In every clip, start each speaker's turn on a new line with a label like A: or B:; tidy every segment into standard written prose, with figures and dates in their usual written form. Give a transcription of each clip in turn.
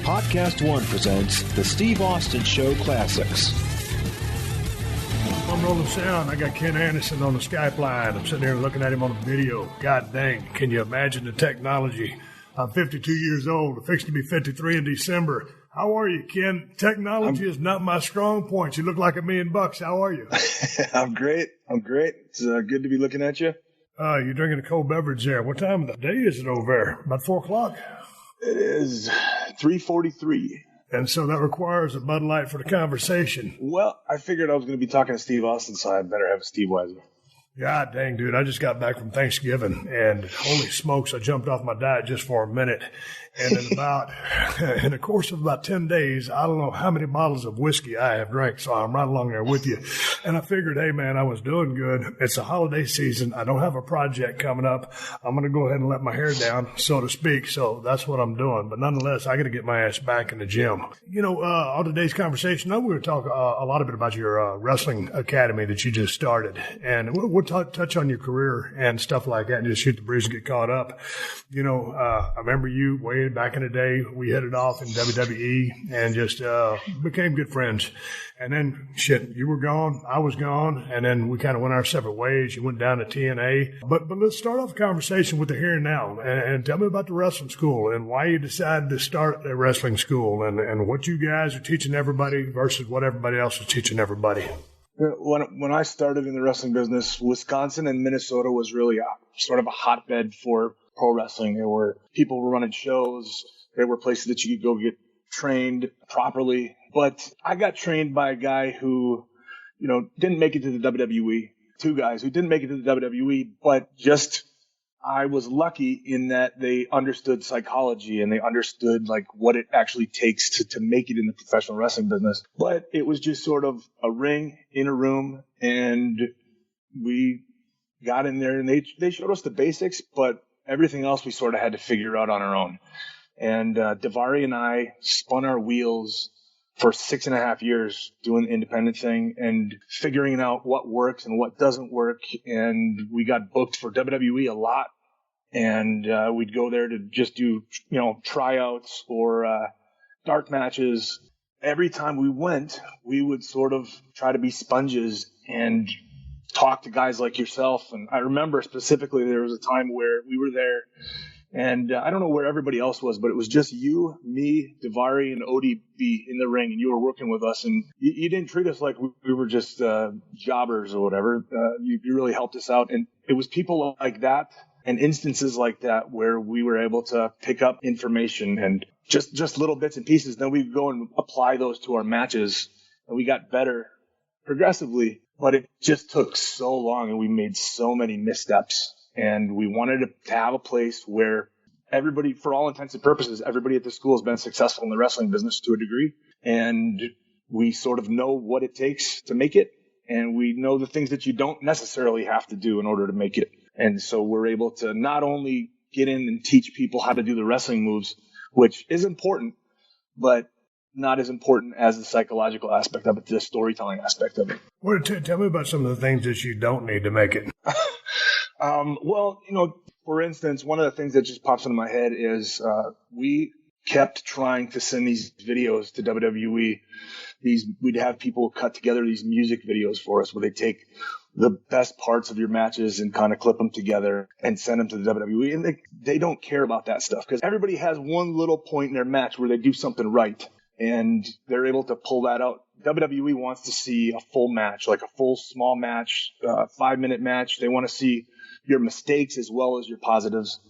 A: PodcastOne presents the Steve Austin Show Classics.
B: I'm rolling sound. I got Ken Anderson on the Skype line. I'm sitting here looking at him on a video. God dang, can you imagine the technology? I'm 52 years old. I'm fixing to be 53 in December. How are you, Ken? Technology is not my strong point. You look like $1 million. How are you?
C: I'm great. It's good to be looking at you.
B: You're drinking a cold beverage there. What time of the day is it over there? About 4 o'clock?
C: It is 3:43.
B: And so that requires a Bud Light for the conversation.
C: Well, I figured I was going to be talking to Steve Austin, so I better have a Steve Weiser.
B: God dang, dude. I just got back from Thanksgiving, and holy smokes, I jumped off my diet just for a minute. And in the course of about 10 days, I don't know how many bottles of whiskey I have drank, so I'm right along there with you. And I figured, hey, man, I was doing good. It's a holiday season. I don't have a project coming up. I'm going to go ahead and let my hair down, so to speak. So that's what I'm doing. But nonetheless, I got to get my ass back in the gym. You know, on today's conversation, we're going to talk a lot about your wrestling academy that you just started. And we'll touch on your career and stuff like that and just shoot the breeze and get caught up. You know, I remember you way back in the day. We hit it off in WWE and just became good friends. And then, you were gone, I was gone, and then we kind of went our separate ways. You went down to TNA. But let's start off the conversation with the here and now. And tell me about the wrestling school and why you decided to start a wrestling school and what you guys are teaching everybody versus what everybody else is teaching everybody.
C: When I started in the wrestling business, Wisconsin and Minnesota was really sort of a hotbed for pro wrestling. People were running shows. There were places that you could go get trained properly. But I got trained by a guy who, didn't make it to the WWE. Two guys who didn't make it to the WWE, but I was lucky in that they understood psychology and they understood what it actually takes to make it in the professional wrestling business. But it was just sort of a ring in a room, and we got in there and they showed us the basics, but everything else we sort of had to figure out on our own. And Daivari and I spun our wheels for 6.5 years doing the independent thing and figuring out what works and what doesn't work. And we got booked for WWE a lot. And we'd go there to just do, tryouts or dark matches. Every time we went, we would sort of try to be sponges and talk to guys like yourself. And I remember specifically there was a time where we were there, and I don't know where everybody else was, but it was just you, me, Daivari, and ODB in the ring, and you were working with us. And you didn't treat us like we were just jobbers or whatever. You really helped us out. And it was people like that and instances like that where we were able to pick up information and just little bits and pieces. Then we'd go and apply those to our matches, and we got better progressively. But it just took so long, and we made so many missteps. And we wanted to have a place where everybody, for all intents and purposes, everybody at the school has been successful in the wrestling business to a degree. And we sort of know what it takes to make it. And we know the things that you don't necessarily have to do in order to make it. And so we're able to not only get in and teach people how to do the wrestling moves, which is important, but not as important as the psychological aspect of it, the storytelling aspect of it.
B: Well, tell me about some of the things that you don't need to make it.
C: For instance, one of the things that just pops into my head is we kept trying to send these videos to WWE. We'd have people cut together these music videos for us where they take the best parts of your matches and kind of clip them together and send them to the WWE. And they don't care about that stuff because everybody has one little point in their match where they do something right, and they're able to pull that out. WWE wants to see a full match, like a full small match, 5-minute match. They want to see your mistakes as well as your positives,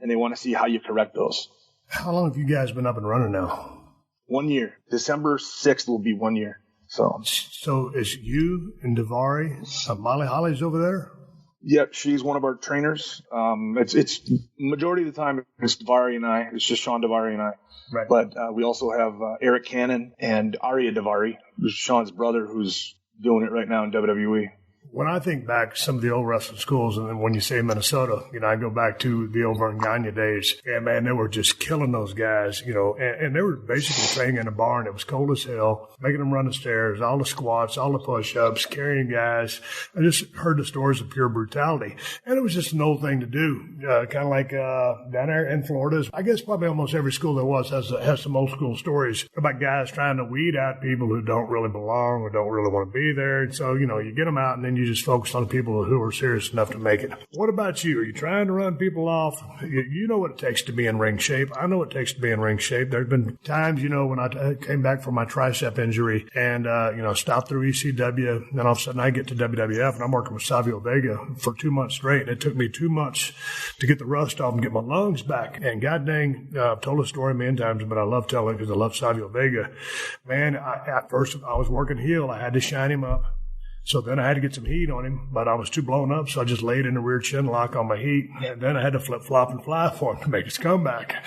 C: and they want to see how you correct those.
B: How long have you guys been up and running now?
C: 1 year. December 6th will be 1 year. So
B: it's you and Daivari. Molly Holly's over there?
C: Yep, she's one of our trainers. It's majority of the time it's Daivari and I. It's just Shawn, Daivari, and I.
B: Right.
C: But we also have Eric Cannon and Arya Daivari, who's Shawn's brother, who's doing it right now in WWE.
B: When I think back some of the old wrestling schools, and then when you say Minnesota, I go back to the old Vern Gagne days, and man, they were just killing those guys, and they were basically training in a barn. It was cold as hell, making them run the stairs, all the squats, all the push-ups, carrying guys. I just heard the stories of pure brutality, and it was just an old thing to do, kind of like down there in Florida. I guess probably almost every school there was has some old school stories about guys trying to weed out people who don't really belong or don't really want to be there. And so, you get them out, and then you just focus on people who are serious enough to make it. What about you? Are you trying to run people off? You know what it takes to be in ring shape. I know what it takes to be in ring shape. There's been times, when I came back from my tricep injury and, stopped through ECW. Then all of a sudden I get to WWF and I'm working with Savio Vega for 2 months straight. And it took me 2 months to get the rust off and get my lungs back. And god dang, I've told the story many times, but I love telling it because I love Savio Vega. Man, at first I was working heel. I had to shine him up. So then I had to get some heat on him, but I was too blown up, so I just laid in a rear chin lock on my heat, and then I had to flip-flop and fly for him to make his comeback.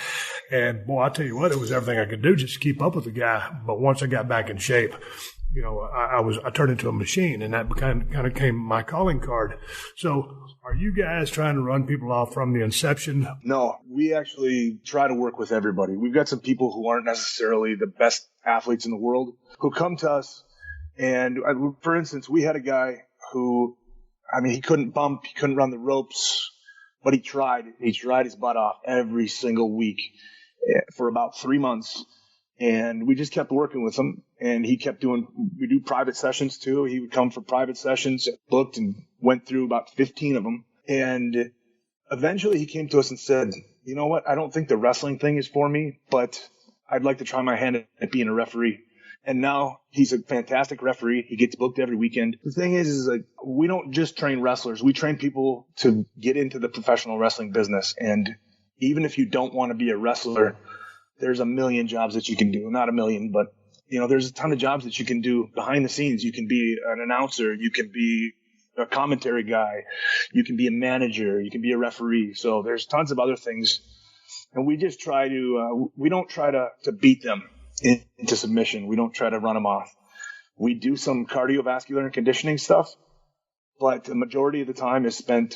B: And, boy, I tell you what, it was everything I could do just to keep up with the guy. But once I got back in shape, I turned into a machine, and that kind of became my calling card. So are you guys trying to run people off from the inception?
C: No, we actually try to work with everybody. We've got some people who aren't necessarily the best athletes in the world who come to us. And for instance, we had a guy who, he couldn't bump, he couldn't run the ropes, but he tried. He tried his butt off every single week for about 3 months. And we just kept working with him. And he kept we do private sessions too. He would come for private sessions, booked, and went through about 15 of them. And eventually he came to us and said, you know what? I don't think the wrestling thing is for me, but I'd like to try my hand at being a referee. And now he's a fantastic referee. He gets booked every weekend. The thing is like, we don't just train wrestlers. We train people to get into the professional wrestling business. And even if you don't want to be a wrestler, there's a million jobs that you can do. Not a million, but there's a ton of jobs that you can do behind the scenes. You can be an announcer. You can be a commentary guy. You can be a manager. You can be a referee. So there's tons of other things. And we just try to, we don't try to beat them into submission. We don't try to run them off. We do some cardiovascular and conditioning stuff, but the majority of the time is spent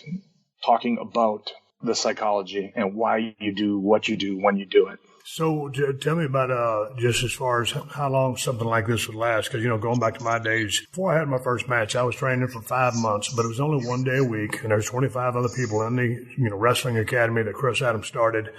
C: talking about the psychology and why you do what you do when you do it.
B: So tell me about just as far as how long something like this would last. Because, going back to my days, before I had my first match, I was training for 5 months, but it was only 1 day a week. And there's 25 other people in the, wrestling academy that Chris Adams started.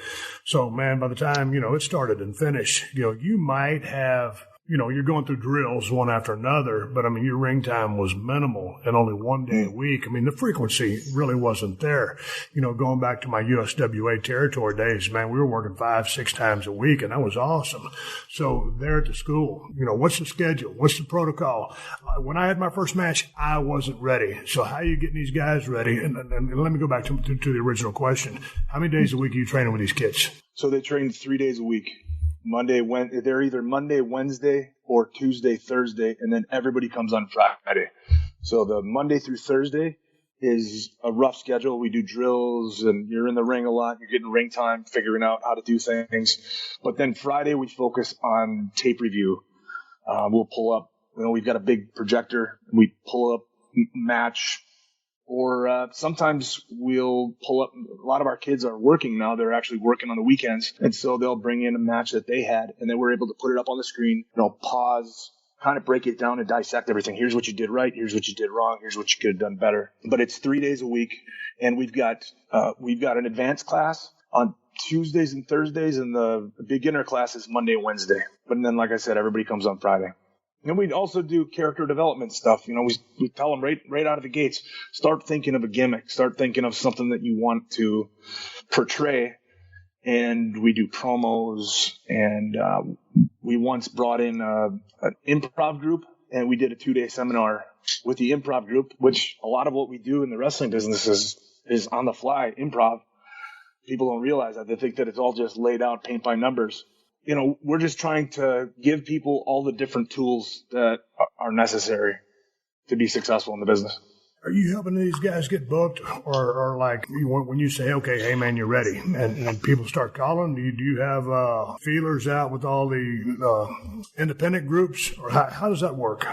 B: So, man, by the time, it started and finished, you might have, you're going through drills one after another, but your ring time was minimal and only 1 day a week. The frequency really wasn't there. Going back to my USWA territory days, man, we were working 5-6 times a week, and that was awesome. So there at the school, what's the schedule? What's the protocol? When I had my first match, I wasn't ready. So how are you getting these guys ready? And let me go back to the original question. How many days a week are you training with these kids?
C: So they train 3 days a week. They're either Monday, Wednesday, or Tuesday, Thursday, and then everybody comes on Friday. So the Monday through Thursday is a rough schedule. We do drills, and you're in the ring a lot. You're getting ring time, figuring out how to do things. But then Friday, we focus on tape review. We'll pull up, we've got a big projector. We pull up match. Or sometimes we'll pull up. A lot of our kids are working now. They're actually working on the weekends. And so they'll bring in a match that they had, and then we're able to put it up on the screen, pause, kind of break it down and dissect everything. Here's what you did right. Here's what you did wrong. Here's what you could have done better. But it's 3 days a week, and we've got an advanced class on Tuesdays and Thursdays, and the beginner class is Monday and Wednesday. But then, like I said, everybody comes on Friday. And we also do character development stuff. We tell them right out of the gates, start thinking of a gimmick, start thinking of something that you want to portray. And we do promos. And we once brought in an improv group, and we did a 2-day seminar with the improv group, which a lot of what we do in the wrestling business is on the fly improv. People don't realize that. They think that it's all just laid out, paint by numbers. We're just trying to give people all the different tools that are necessary to be successful in the business.
B: Are you helping these guys get booked, or like when you say, okay, hey man, you're ready, and people start calling? Do you have feelers out with all the independent groups, or how does that work?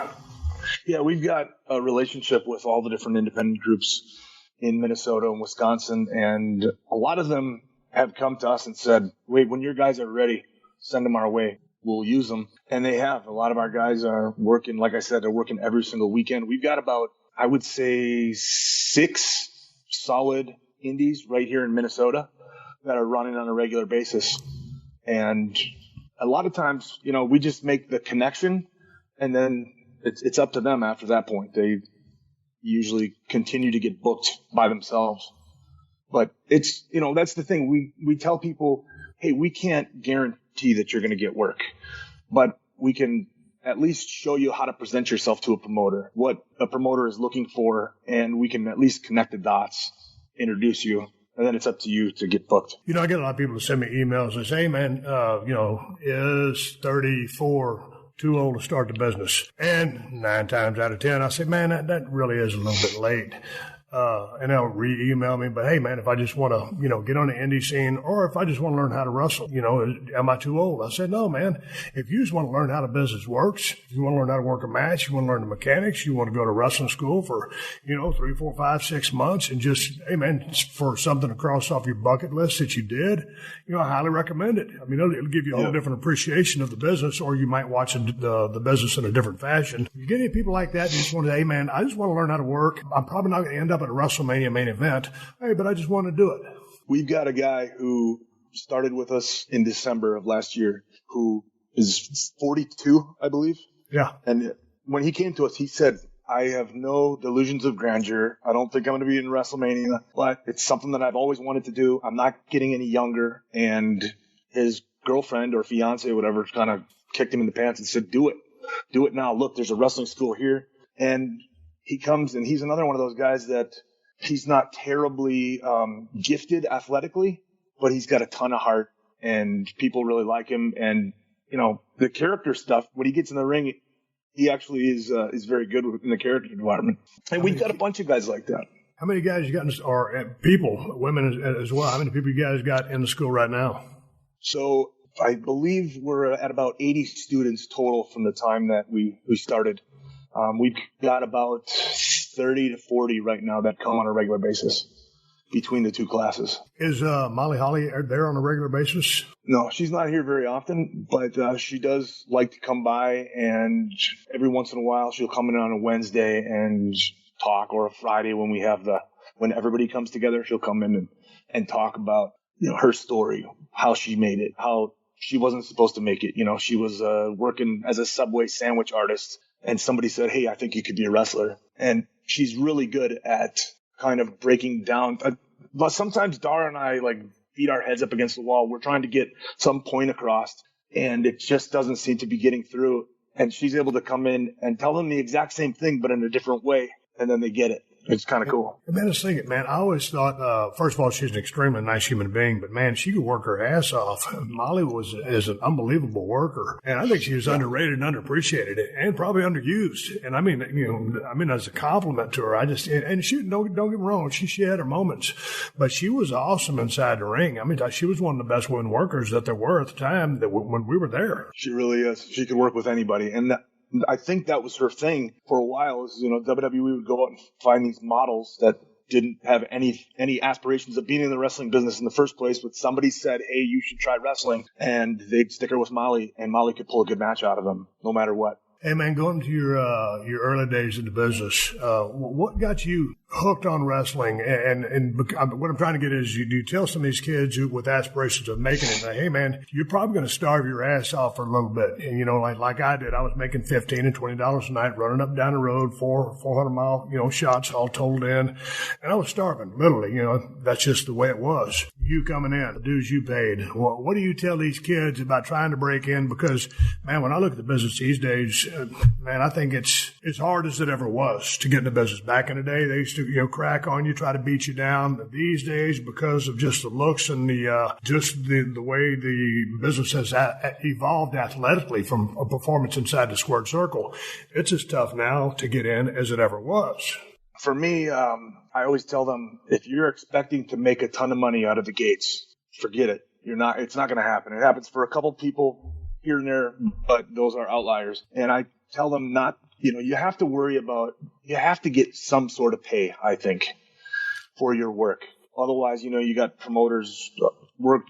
C: Yeah, we've got a relationship with all the different independent groups in Minnesota and Wisconsin, and a lot of them have come to us and said, wait, when your guys are ready, send them our way. We'll use them. And they have. A lot of our guys are working, like I said, they're working every single weekend. We've got about, I would say, 6 solid indies right here in Minnesota that are running on a regular basis. And a lot of times, we just make the connection, and then it's up to them after that point. They usually continue to get booked by themselves. But it's, that's the thing. We tell people, hey, we can't guarantee that you're going to get work, but we can at least show you how to present yourself to a promoter, what a promoter is looking for, and we can at least connect the dots, introduce you, and then it's up to you to get booked.
B: I get a lot of people to send me emails and say, hey, man, is 34 too old to start the business? And 9 times out of 10, I say, man, that really is a little bit late. And they'll re-email me, but hey, man, if I just want to, get on the indie scene, or if I just want to learn how to wrestle, am I too old? I said, no, man, if you just want to learn how the business works, if you want to learn how to work a match, you want to learn the mechanics, you want to go to wrestling school for, 3, 4, 5, 6 months and just, hey, man, for something to cross off your bucket list that you did, I highly recommend it. I mean, it'll give you a whole different appreciation of the business, or you might watch the business in a different fashion. If you get any people like that, you just want to say, hey, man, I just want to learn how to work. I'm probably not going to end up at a WrestleMania main event. Hey, but I just want to do it.
C: We've got a guy who started with us in December of last year who is 42, I believe.
B: Yeah.
C: And when he came to us, he said, I have no delusions of grandeur. I don't think I'm going to be in WrestleMania, but it's something that I've always wanted to do. I'm not getting any younger. And his girlfriend or fiance or whatever kind of kicked him in the pants and said, do it. Do it now. Look, there's a wrestling school here. And he comes, and he's another one of those guys that he's not terribly gifted athletically, but he's got a ton of heart, and people really like him. And, the character stuff, when he gets in the ring, he actually is very good in the character department. And we've got a bunch of guys like that.
B: How many guys you got, or people, women as well, how many people you guys got in the school right now?
C: So I believe we're at about 80 students total from the time that we started. We've got about 30 to 40 right now that come on a regular basis between the 2 classes.
B: Is Molly Holly there on a regular basis?
C: No, she's not here very often, but she does like to come by, and every once in a while she'll come in on a Wednesday and talk, or a Friday when everybody comes together, she'll come in and talk about, her story, how she made it, how she wasn't supposed to make it. She was working as a Subway sandwich artist, and somebody said, hey, I think you could be a wrestler. And she's really good at kind of breaking down. But sometimes Dara and I beat our heads up against the wall. We're trying to get some point across, and it just doesn't seem to be getting through. And she's able to come in and tell them the exact same thing, but in a different way. And then they get it. It's kind of cool.
B: Man, let's think it, man. I always thought, first of all, she's an extremely nice human being, but man, she could work her ass off. Molly is an unbelievable worker, and I think she was underrated and underappreciated, and probably underused. And I mean, as a compliment to her, and she don't get me wrong, she had her moments, but she was awesome inside the ring. I mean, she was one of the best women workers that there were at the time when we were there.
C: She really is. She could work with anybody, and I think that was her thing for a while. Is WWE would go out and find these models that didn't have any aspirations of being in the wrestling business in the first place, but somebody said, hey, you should try wrestling, and they'd stick her with Molly, and Molly could pull a good match out of them no matter what.
B: Hey, man, going to your early days in the business, what got you hooked on wrestling? And what I'm trying to get is, you tell some of these kids with aspirations of making it, hey, man, you're probably going to starve your ass off for a little bit. And, like I did, I was making $15 and $20 a night, running up and down the road, 400-mile, shots all totaled in. And I was starving, literally. That's just the way it was. You coming in, the dues you paid. What do you tell these kids about trying to break in? Because, man, when I look at the business these days, man, I think it's as hard as it ever was to get in the business. Back in the day, they used to, crack on you, try to beat you down. But these days, because of just the looks and the way the business has evolved athletically from a performance inside the squared circle, it's as tough now to get in as it ever was.
C: For me, I always tell them, if you're expecting to make a ton of money out of the gates, forget it. It's not going to happen. It happens for a couple people here and there, but those are outliers. And I tell them you have to get some sort of pay, I think, for your work. Otherwise, you got promoters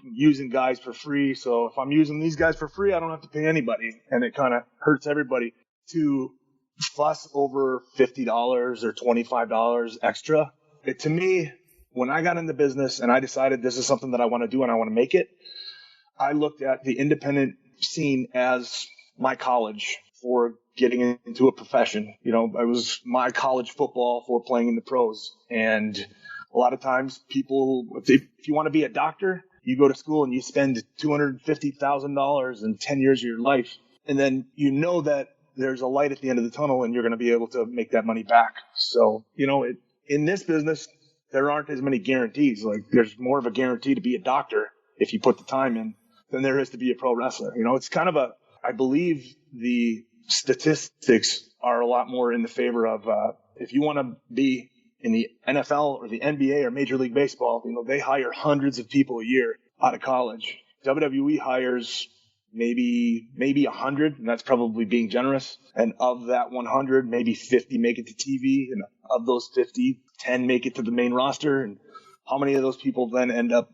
C: using guys for free. So if I'm using these guys for free, I don't have to pay anybody. And it kind of hurts everybody to fuss over $50 or $25 extra. To me, when I got in the business and I decided this is something that I want to do and I want to make it, I looked at the independent scene as my college for getting into a profession. It was my college football for playing in the pros. And a lot of times people, if you want to be a doctor, you go to school and you spend $250,000 in 10 years of your life. And then that there's a light at the end of the tunnel and you're going to be able to make that money back. So, in this business, there aren't as many guarantees. Like there's more of a guarantee to be a doctor if you put the time in than there is to be a pro wrestler. It's kind of I believe the statistics are a lot more in the favor of, if you want to be in the NFL or the NBA or Major League Baseball, they hire hundreds of people a year out of college. WWE hires maybe 100, and that's probably being generous. And of that 100, maybe 50 make it to TV, and of those 50, 10 make it to the main roster. And how many of those people then end up,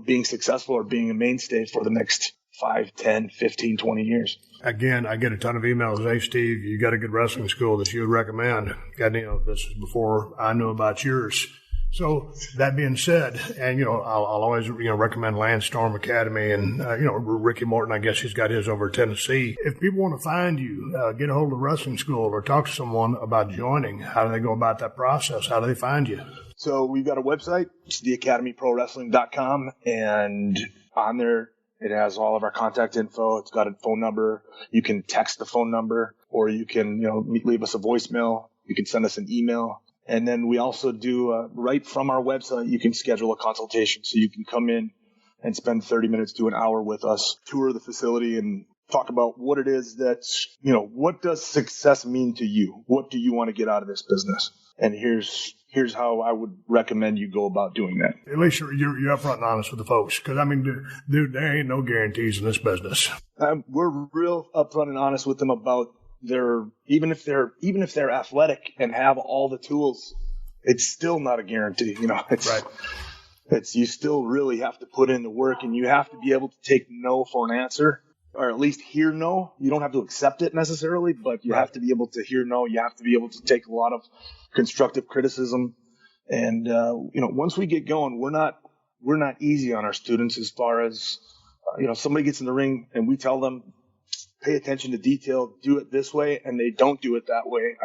C: being successful or being a mainstay for the next 5, 10, 15, 20 years?
B: Again, I get a ton of emails. Hey, Steve, you got a good wrestling school that you would recommend. This is before I knew about yours. So that being said, and, I'll always, recommend Landstorm Academy and, Ricky Morton, I guess he's got his over Tennessee. If people want to find you, get a hold of the wrestling school or talk to someone about joining, how do they go about that process? How do they find you?
C: So we've got a website. It's theacademyprowrestling.com, and on there, it has all of our contact info. It's got a phone number. You can text the phone number, or you can, leave us a voicemail. You can send us an email. And then we also do, right from our website, you can schedule a consultation. So you can come in and spend 30 minutes to an hour with us, tour the facility, and talk about what it is that's, what does success mean to you? What do you want to get out of this business? And here's how I would recommend you go about doing that.
B: At least you're upfront and honest with the folks. Because, dude, there ain't no guarantees in this business.
C: We're real upfront and honest with them about even if they're athletic and have all the tools, it's still not a guarantee.
B: Right.
C: You still really have to put in the work, and you have to be able to take no for an answer, or at least hear no. You don't have to accept it necessarily, but you have to be able to hear no. You have to be able to take a lot of constructive criticism. And, once we get going, we're not easy on our students as far as, somebody gets in the ring and we tell them, pay attention to detail, do it this way, and they don't do it that way.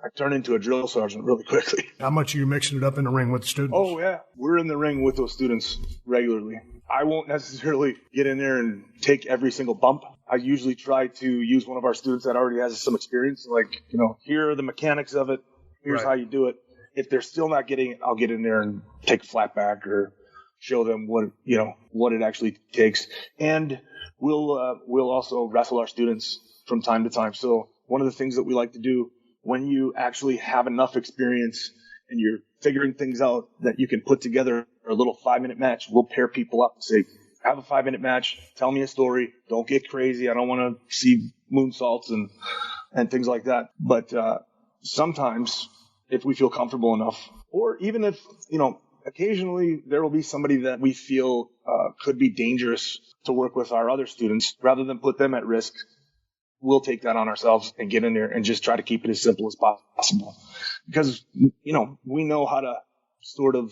C: I turn into a drill sergeant really quickly.
B: How much are you mixing it up in the ring with the students?
C: Oh, yeah. We're in the ring with those students regularly. I won't necessarily get in there and take every single bump. I usually try to use one of our students that already has some experience. Like, here are the mechanics of it. Here's how you do it. If they're still not getting it, I'll get in there and take a flat back or show them what it actually takes. And we'll also wrestle our students from time to time. So one of the things that we like to do when you actually have enough experience and you're figuring things out that you can put together a little 5-minute match, we'll pair people up and say, have a 5-minute match, tell me a story, don't get crazy. I don't want to see moonsaults and things like that. But sometimes if we feel comfortable enough, or even if, occasionally there will be somebody that we feel could be dangerous to work with our other students, rather than put them at risk, we'll take that on ourselves and get in there and just try to keep it as simple as possible. Because, we know how to sort of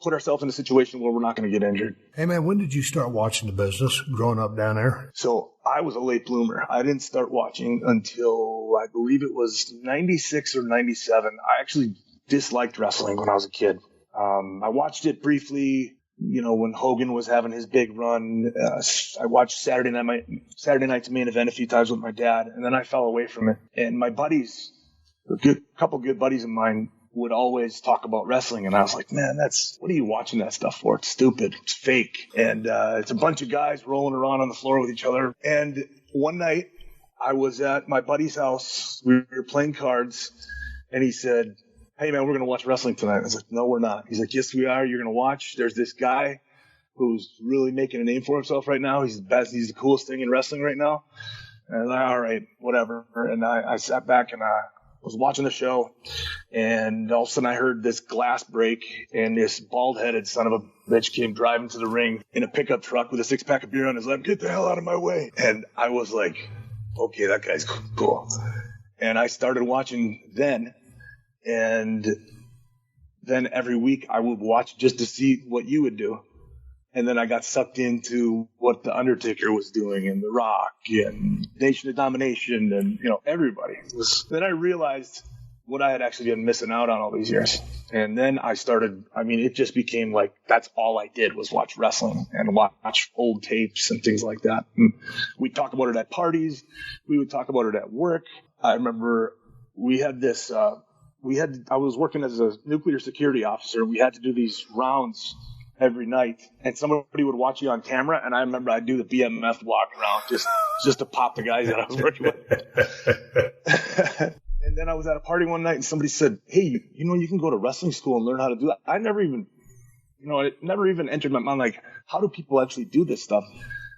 C: put ourselves in a situation where we're not going to get injured.
B: Hey, man, when did you start watching the business growing up down there?
C: So I was a late bloomer. I didn't start watching until I believe it was 96 or 97. I actually disliked wrestling when I was a kid. I watched it briefly, when Hogan was having his big run. I watched Saturday Night's Main Event a few times with my dad, and then I fell away from it. And my buddies, a couple good buddies of mine, would always talk about wrestling, and I was like, man, what are you watching that stuff for? It's stupid. It's fake. And it's a bunch of guys rolling around on the floor with each other. And one night, I was at my buddy's house. We were playing cards, and he said, hey, man, we're going to watch wrestling tonight. I was like, no, we're not. He's like, yes, we are. You're going to watch. There's this guy who's really making a name for himself right now. He's the best. He's the coolest thing in wrestling right now. And I was like, all right, whatever. And I sat back and I was watching the show, and all of a sudden I heard this glass break, and this bald-headed son of a bitch came driving to the ring in a pickup truck with a six-pack of beer on his lap. Get the hell out of my way. And I was like, okay, that guy's cool. And I started watching then, and then every week I would watch just to see what you would do. And then I got sucked into what The Undertaker was doing, and The Rock, and Nation of Domination, and, everybody. Then I realized what I had actually been missing out on all these years. And then I started, it just became like, that's all I did was watch wrestling and watch old tapes and things like that. And we'd talk about it at parties. We would talk about it at work. I remember we had this, I was working as a nuclear security officer. We had to do these rounds every night, and somebody would watch you on camera, and I remember I'd do the BMF walk around just to pop the guys that I was working with. And then I was at a party one night, and somebody said, hey, you can go to wrestling school and learn how to do that. I never even, it never even entered my mind, like, how do people actually do this stuff?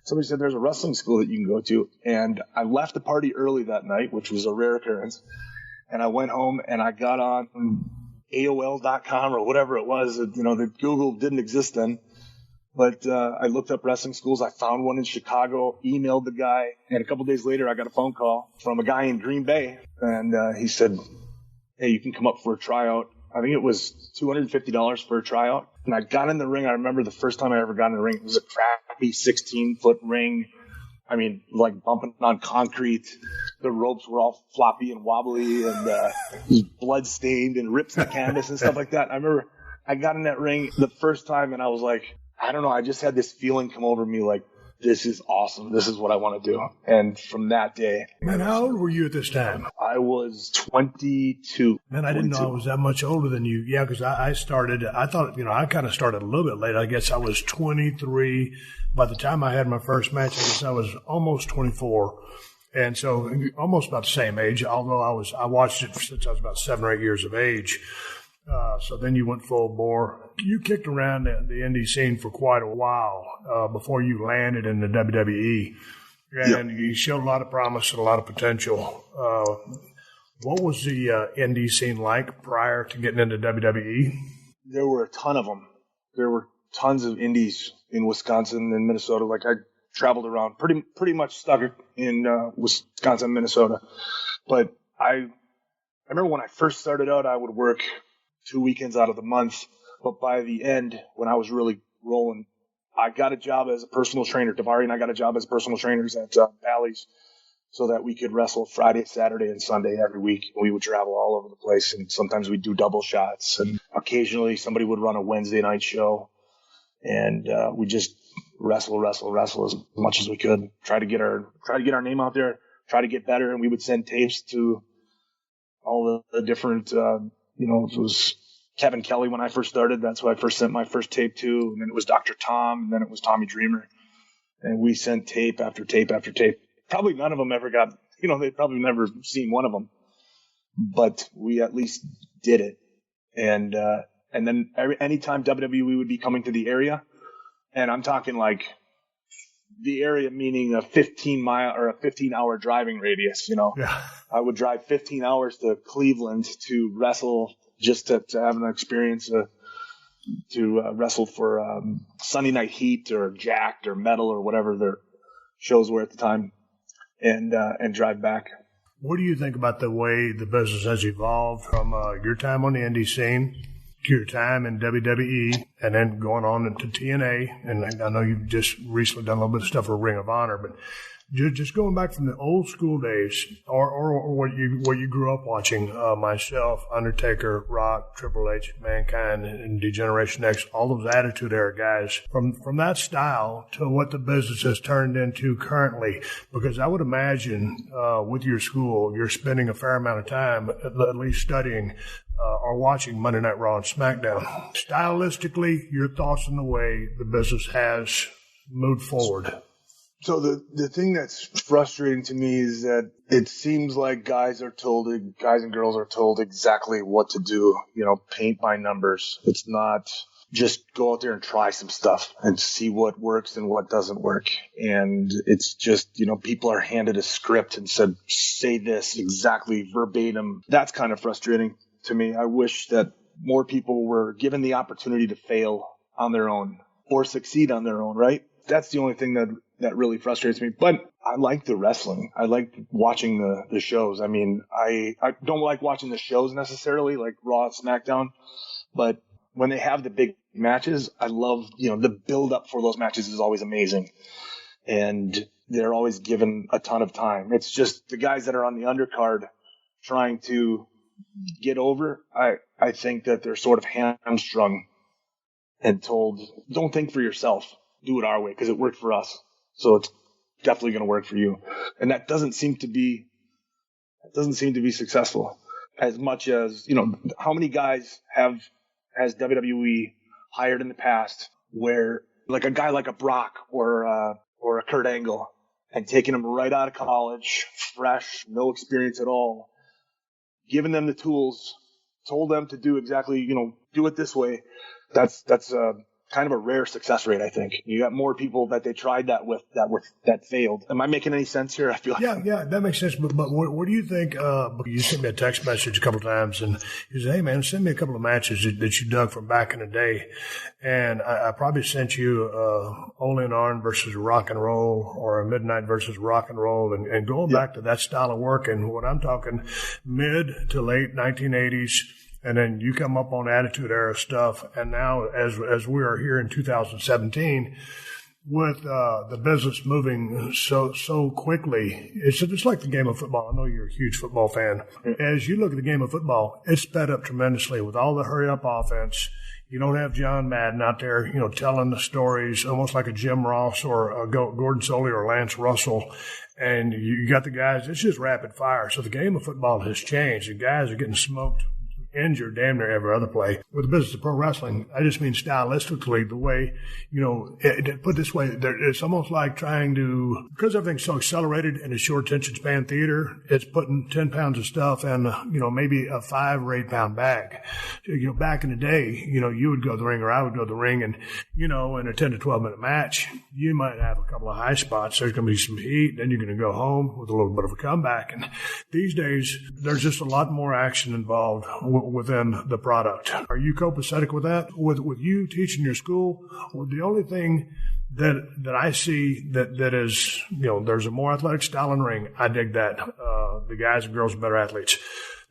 C: Somebody said there's a wrestling school that you can go to, and I left the party early that night, which was a rare occurrence, and I went home, and I got on AOL.com or whatever it was, that Google didn't exist then. But I looked up wrestling schools. I found one in Chicago, emailed the guy, and a couple days later I got a phone call from a guy in Green Bay, and he said, hey, you can come up for a tryout. I think it was $250 for a tryout. And I got in the ring. I remember the first time I ever got in the ring, it was a crappy 16-foot ring. Like bumping on concrete. The ropes were all floppy and wobbly and blood stained and rips in the canvas and stuff like that. I remember I got in that ring the first time, and I was like, I don't know. I just had this feeling come over me like, this is awesome. This is what I want to do. And from that day.
B: Man, how old were you at this time?
C: I was 22.
B: Man, I didn't know I was that much older than you. Yeah, because I started, I thought, I kind of started a little bit late. I guess I was 23. By the time I had my first match, I guess I was almost 24. And so almost about the same age, although I watched it since I was about 7 or 8 years of age. So then you went full bore. You kicked around the indie scene for quite a while before you landed in the WWE. And yep. You showed a lot of promise and a lot of potential. What was the indie scene like prior to getting into WWE?
C: There were a ton of them. There were tons of indies in Wisconsin and Minnesota. Like, I traveled around, pretty much stuck in Wisconsin, Minnesota. But I remember when I first started out, I would work 2 weekends out of the month. But by the end, when I was really rolling, I got a job as a personal trainer. Daivari and I got a job as personal trainers at Bally's, so that we could wrestle Friday, Saturday, and Sunday every week. We would travel all over the place, and sometimes we'd do double shots. And occasionally somebody would run a Wednesday night show, and we just wrestle as much as we could. Try to get our name out there. Try to get better. And we would send tapes to all the different. It was Kevin Kelly when I first started. That's who I first sent my first tape to. And then it was Dr. Tom, and then it was Tommy Dreamer. And we sent tape after tape after tape. Probably none of them ever got, they'd probably never seen one of them. But we at least did it. And then anytime WWE would be coming to the area, and I'm talking like the area meaning a 15-mile or a 15-hour driving radius, Yeah. I would drive 15 hours to Cleveland to wrestle, just to have an experience to wrestle for Sunday Night Heat or Jacked or Metal or whatever their shows were at the time, and drive back.
B: What do you think about the way the business has evolved from your time on the indie scene to your time in WWE and then going on into TNA? And I know you've just recently done a little bit of stuff for Ring of Honor, but just going back from the old school days or what you grew up watching, myself, Undertaker, Rock, Triple H, Mankind, and Degeneration X, all those Attitude Era guys, from that style to what the business has turned into currently. Because I would imagine with your school, you're spending a fair amount of time at least studying or watching Monday Night Raw and SmackDown. Stylistically, your thoughts on the way the business has moved forward.
C: So the thing that's frustrating to me is that it seems like guys and girls are told exactly what to do, paint by numbers. It's not, just go out there and try some stuff and see what works and what doesn't work. And it's just, people are handed a script and said, say this exactly verbatim. That's kind of frustrating to me. I wish that more people were given the opportunity to fail on their own or succeed on their own, right? That's the only thing that really frustrates me. But I like the wrestling. I like watching the shows. I mean, I don't like watching the shows necessarily, like Raw and SmackDown, but when they have the big matches, I love, the build up for those matches is always amazing. And they're always given a ton of time. It's just the guys that are on the undercard trying to get over. I think that they're sort of hamstrung and told, don't think for yourself, do it our way because it worked for us. So it's definitely going to work for you. And that doesn't seem to be successful as much as, how many guys has WWE hired in the past where like a guy like a Brock or a Kurt Angle and taking him right out of college, fresh, no experience at all, giving them the tools, told them to do exactly, do it this way. That's kind of a rare success rate, I think. You got more people that they tried that with that failed. Am I making any sense here? I feel like
B: yeah, that makes sense. But what do you think? You sent me a text message a couple of times, and you said, "Hey, man, send me a couple of matches that you dug from back in the day." And I probably sent you Ole and Arn versus Rock and Roll, or a Midnight versus Rock and Roll, and going back to that style of work. And what I'm talking mid to late 1980s. And then you come up on Attitude Era stuff. And now as we are here in 2017, with the business moving so quickly, it's just like the game of football. I know you're a huge football fan. As you look at the game of football, it's sped up tremendously with all the hurry-up offense. You don't have John Madden out there, telling the stories almost like a Jim Ross or a Gordon Soley or Lance Russell. And you got the guys, it's just rapid fire. So the game of football has changed. The guys are getting smoked, injured damn near every other play. With the business of pro wrestling, I just mean stylistically, the way, put this way, it's almost like trying to, because everything's so accelerated in a short attention span theater, it's putting 10 pounds of stuff in, maybe a 5 or 8 pound bag. Back in the day, you would go to the ring or I would go to the ring and, in a 10 to 12 minute match, you might have a couple of high spots. There's going to be some heat. Then you're going to go home with a little bit of a comeback. And these days, there's just a lot more action involved within the product. Are you copacetic with that? With you teaching your school, the only thing that I see that is, there's a more athletic style in the ring. I dig that. The guys and girls are better athletes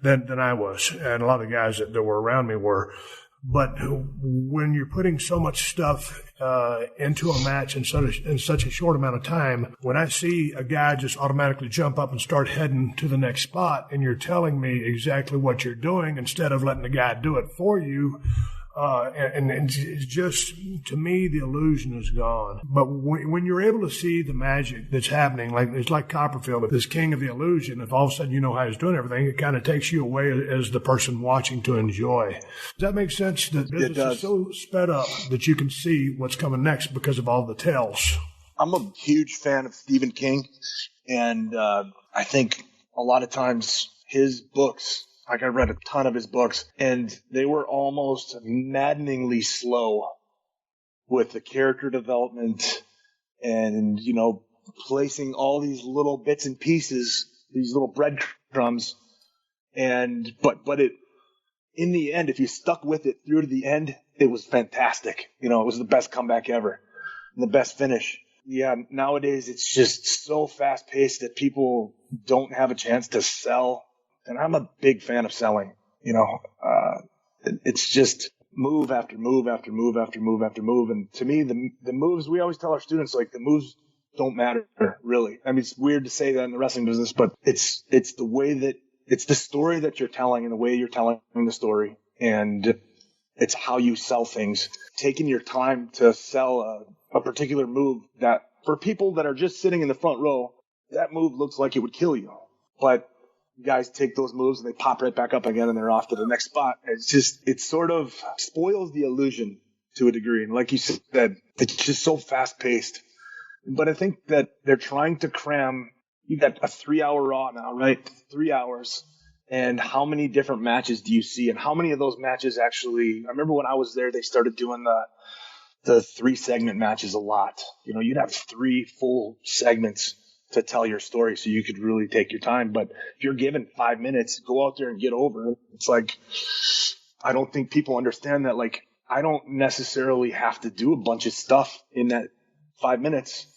B: than I was. And a lot of the guys that were around me were. But when you're putting so much stuff into a match in such a short amount of time, when I see a guy just automatically jump up and start heading to the next spot, and you're telling me exactly what you're doing instead of letting the guy do it for you, and it's just, to me, the illusion is gone. But when you're able to see the magic that's happening, it's like Copperfield, this king of the illusion, if all of a sudden you know how he's doing everything, it kind of takes you away as the person watching to enjoy. Does that make sense? That business is so sped up that you can see what's coming next because of all the tells.
C: I'm a huge fan of Stephen King, and I think a lot of times his books, I read a ton of his books, and they were almost maddeningly slow with the character development and, placing all these little bits and pieces, these little breadcrumbs. But in the end, if you stuck with it through to the end, it was fantastic. It was the best comeback ever and the best finish. Yeah, nowadays it's just so fast paced that people don't have a chance to sell. And I'm a big fan of selling, it's just move after move after move after move after move. And to me, the moves, we always tell our students, the moves don't matter really. I mean, it's weird to say that in the wrestling business, but it's the way that it's the story that you're telling and the way you're telling the story. And it's how you sell things, taking your time to sell a particular move that for people that are just sitting in the front row, that move looks like it would kill you. But guys take those moves and they pop right back up again and they're off to the next spot. It sort of spoils the illusion to a degree. And like you said, it's just so fast paced. But I think that they're trying to cram, you got a 3-hour Raw now, right? 3 hours. And how many different matches do you see? And how many of those matches actually, I remember when I was there, they started doing the 3-segment matches a lot. You know, you'd have 3 full segments to tell your story so you could really take your time. But if you're given 5 minutes, go out there and get over it. It's like, I don't think people understand that. Like, I don't necessarily have to do a bunch of stuff in that 5 minutes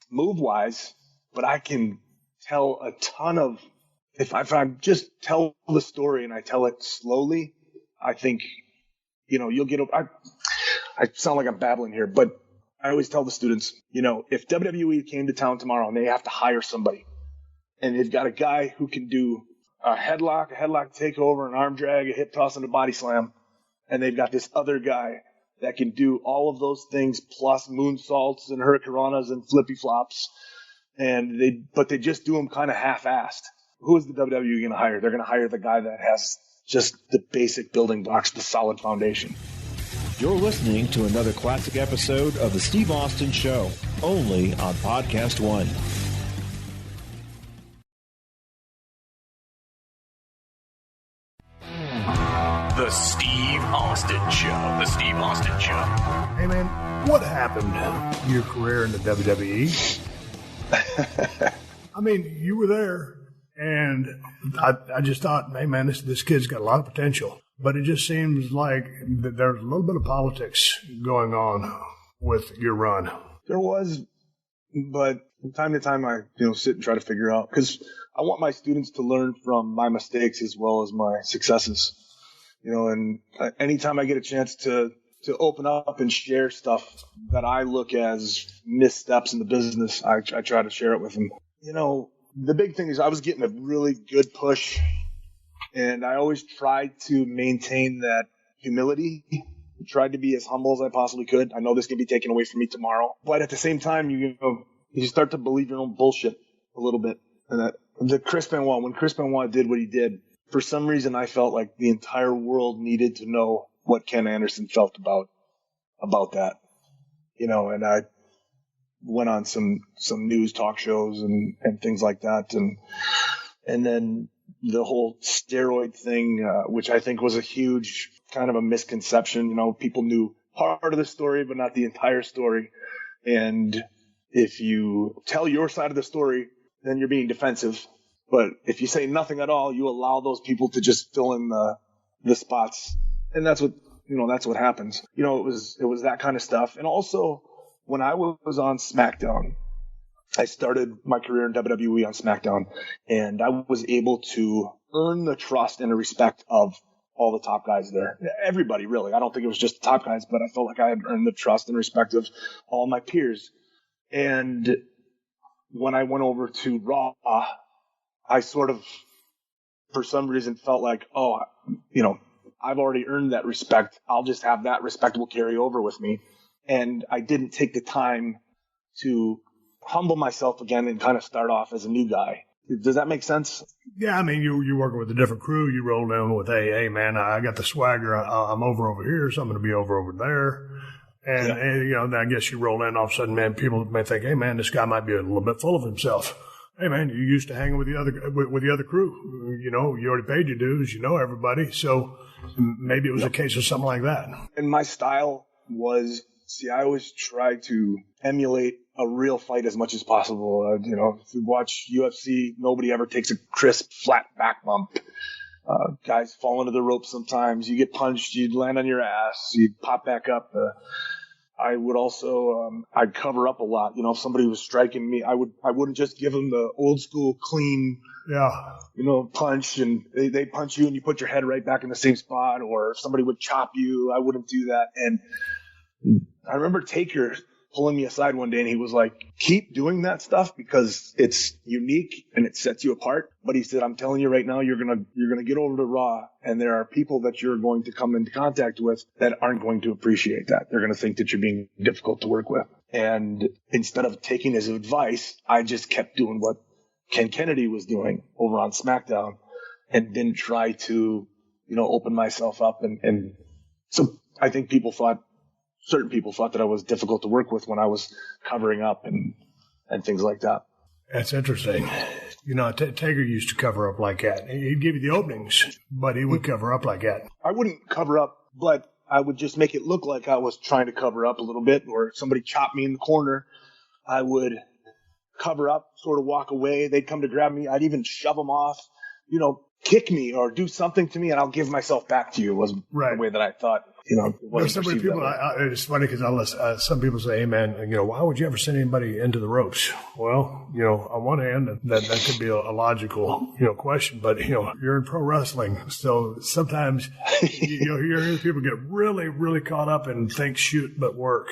C: move wise, but I can tell a ton of, if I just tell the story and I tell it slowly, I think, you know, you'll get over. I sound like I'm babbling here, but I always tell the students, you know, if WWE came to town tomorrow and they have to hire somebody and they've got a guy who can do a headlock takeover, an arm drag, a hip toss, and a body slam, and they've got this other guy that can do all of those things plus moonsaults and hurricanranas and flippy flops, but they just do them kind of half-assed. Who is the WWE going to hire? They're going to hire the guy that has just the basic building blocks, the solid foundation.
A: You're listening to another classic episode of The Steve Austin Show, only on PodcastOne.
D: The Steve Austin Show. The Steve Austin Show.
B: Hey, man, what happened to your career in the WWE? I mean, you were there. And I just thought, hey, man, this kid's got a lot of potential. But it just seems like there's a little bit of politics going on with your run.
C: There was, but from time to time I sit and try to figure out, because I want my students to learn from my mistakes as well as my successes. You know, and anytime I get a chance to open up and share stuff that I look as missteps in the business, I try to share it with them. You know, the big thing is I was getting a really good push, and I always tried to maintain that humility, tried to be as humble as I possibly could. I know this can be taken away from me tomorrow, but at the same time, you start to believe your own bullshit a little bit. And that when Chris Benoit did what he did, for some reason I felt like the entire world needed to know what Ken Anderson felt about that. You know, and I went on some news talk shows and things like that. And then the whole steroid thing, which I think was a huge kind of a misconception. You know, people knew part of the story, but not the entire story. And if you tell your side of the story, then you're being defensive. But if you say nothing at all, you allow those people to just fill in the spots. And that's what happens. You know, it was that kind of stuff. And also, when I was on SmackDown, I started my career in WWE on SmackDown, and I was able to earn the trust and the respect of all the top guys there. Everybody, really. I don't think it was just the top guys, but I felt like I had earned the trust and respect of all my peers. And when I went over to Raw, I sort of, for some reason, felt like, oh, you know, I've already earned that respect. I'll just have that respect will carry over with me. And I didn't take the time to humble myself again and kind of start off as a new guy. Does that make sense?
B: Yeah, I mean, you're working with a different crew. You roll in with, hey, man, I got the swagger. I'm over here, so I'm going to be over there. And, you know, I guess you roll in, all of a sudden, man, people may think, hey, man, this guy might be a little bit full of himself. Hey, man, you used to hang with the other crew. You know, you already paid your dues. You know everybody. So maybe it was a case of something like that.
C: And my style was, I always try to emulate a real fight as much as possible. You know, if you watch UFC, nobody ever takes a crisp, flat back bump. Guys fall into the ropes sometimes. You get punched, you land on your ass, you pop back up. I would also, I'd cover up a lot. You know, if somebody was striking me, I wouldn't just give them the old school clean, you know, punch, and they punch you and you put your head right back in the same spot. Or if somebody would chop you, I wouldn't do that. And I remember Taker pulling me aside one day, and he was like, keep doing that stuff because it's unique and it sets you apart. But he said, I'm telling you right now, you're going to get over to Raw, and there are people that you're going to come into contact with that aren't going to appreciate that. They're going to think that you're being difficult to work with. And instead of taking his advice, I just kept doing what Ken Kennedy was doing over on SmackDown and didn't try to, you know, open myself up. And so I think certain people thought that I was difficult to work with when I was covering up and things like that.
B: That's interesting. You know, Taker used to cover up like that. He'd give you the openings, but he would cover up like that.
C: I wouldn't cover up, but I would just make it look like I was trying to cover up a little bit, or somebody chopped me in the corner. I would cover up, sort of walk away. They'd come to grab me. I'd even shove them off, you know, kick me or do something to me, and I'll give myself back to you was the way that I thought. You know,
B: there's so many people. It's funny because some people say, "Hey, man, you know, why would you ever send anybody into the ropes?" Well, you know, on one hand, that could be a logical, you know, question, but you know, you're in pro wrestling, so sometimes you hear people get really, really caught up and think shoot but work.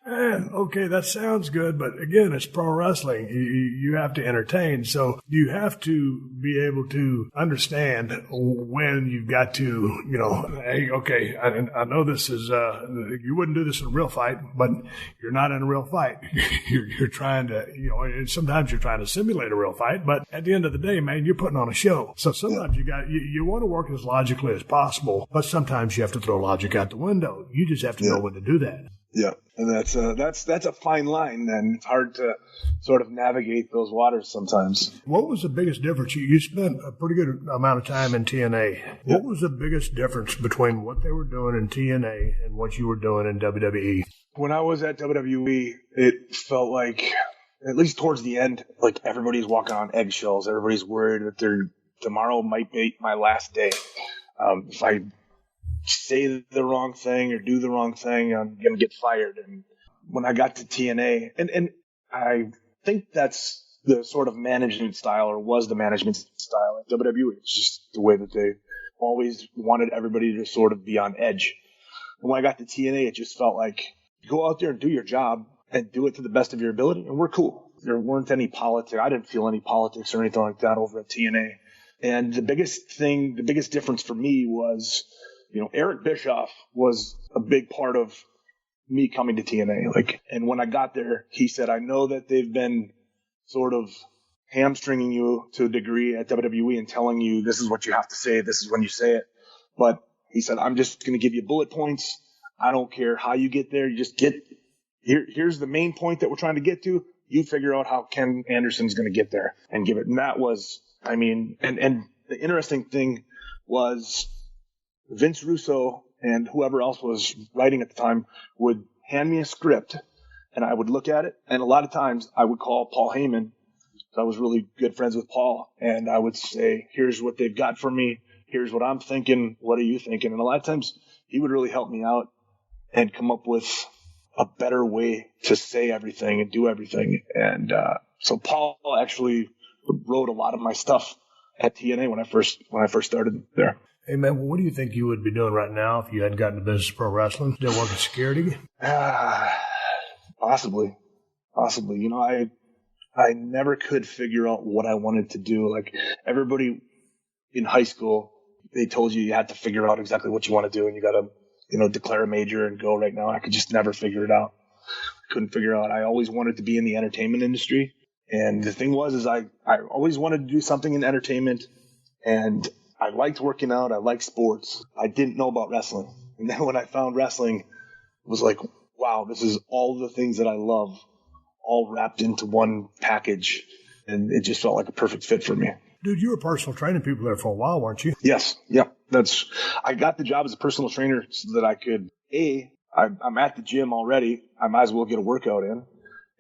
B: Okay, that sounds good, but again, it's pro wrestling. You have to entertain, so you have to be able to understand when you've got to, you know, hey, okay, I know this is, you wouldn't do this in a real fight, but you're not in a real fight. You're trying to, you know, and sometimes you're trying to simulate a real fight, but at the end of the day, man, you're putting on a show. So sometimes you want to work as logically as possible, but sometimes you have to throw logic out the window. You just have to know when to do that.
C: Yeah, and that's a fine line, and it's hard to sort of navigate those waters sometimes.
B: What was the biggest difference? You spent a pretty good amount of time in TNA. What was the biggest difference between what they were doing in TNA and what you were doing in WWE?
C: When I was at WWE, it felt like, at least towards the end, like everybody's walking on eggshells. Everybody's worried that tomorrow might be my last day. If I say the wrong thing or do the wrong thing, I'm going to get fired. And when I got to TNA, and I think that's the sort of management style, or was the management style at WWE. It's just the way that they always wanted everybody to sort of be on edge. And when I got to TNA, it just felt like, go out there and do your job and do it to the best of your ability, and we're cool. There weren't any politics. I didn't feel any politics or anything like that over at TNA. And the biggest difference for me was, you know, Eric Bischoff was a big part of me coming to TNA. And when I got there, he said, I know that they've been sort of hamstringing you to a degree at WWE and telling you this is what you have to say, this is when you say it. But he said, I'm just going to give you bullet points. I don't care how you get there. You just here's the main point that we're trying to get to. You figure out how Ken Anderson's going to get there and give it. And that was, I mean, and the interesting thing was, Vince Russo and whoever else was writing at the time would hand me a script, and I would look at it. And a lot of times I would call Paul Heyman. I was really good friends with Paul, and I would say, here's what they've got for me. Here's what I'm thinking. What are you thinking? And a lot of times he would really help me out and come up with a better way to say everything and do everything. And so Paul actually wrote a lot of my stuff at TNA when I first started there.
B: Hey, man, what do you think you would be doing right now if you hadn't gotten into business pro wrestling? Still working security?
C: Possibly. You know, I never could figure out what I wanted to do. Like, everybody in high school, they told you had to figure out exactly what you want to do, and you got to, you know, declare a major and go right now. I could just never figure it out. Couldn't figure out. I always wanted to be in the entertainment industry. And the thing was, I always wanted to do something in entertainment, and I liked working out. I liked sports. I didn't know about wrestling. And then when I found wrestling, it was like, wow, this is all the things that I love, all wrapped into one package. And it just felt like a perfect fit for me.
B: Dude, you were personal training people there for a while, weren't you?
C: Yes. Yeah. I got the job as a personal trainer so that I could, I'm at the gym already. I might as well get a workout in.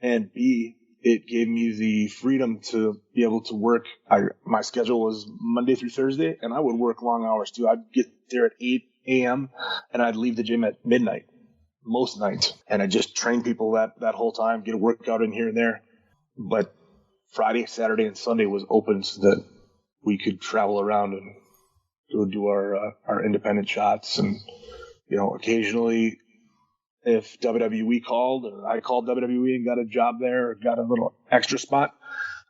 C: And B, it gave me the freedom to be able to work. My schedule was Monday through Thursday, and I would work long hours too. I'd get there at 8 a.m. and I'd leave the gym at midnight most nights. And I just train people that whole time, get a workout in here and there. But Friday, Saturday, and Sunday was open so that we could travel around and go do our independent shots. And, you know, occasionally, if WWE called or I called WWE and got a job there or got a little extra spot,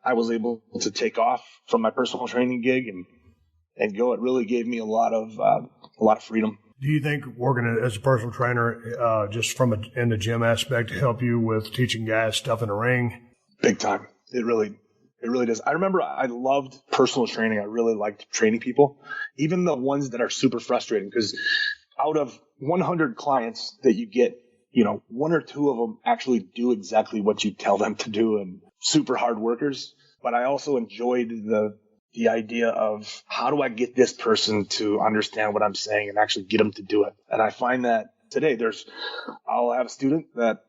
C: I was able to take off from my personal training gig and go. It really gave me a lot of freedom.
B: Do you think working as a personal trainer, just from in the gym aspect, help you with teaching guys stuff in the ring?
C: Big time. It really does. I remember I loved personal training. I really liked training people, even the ones that are super frustrating, because out of 100 clients that you get, you know, one or two of them actually do exactly what you tell them to do and super hard workers. but I also enjoyed the idea of how do I get this person to understand what I'm saying and actually get them to do it. And I find that today I'll have a student that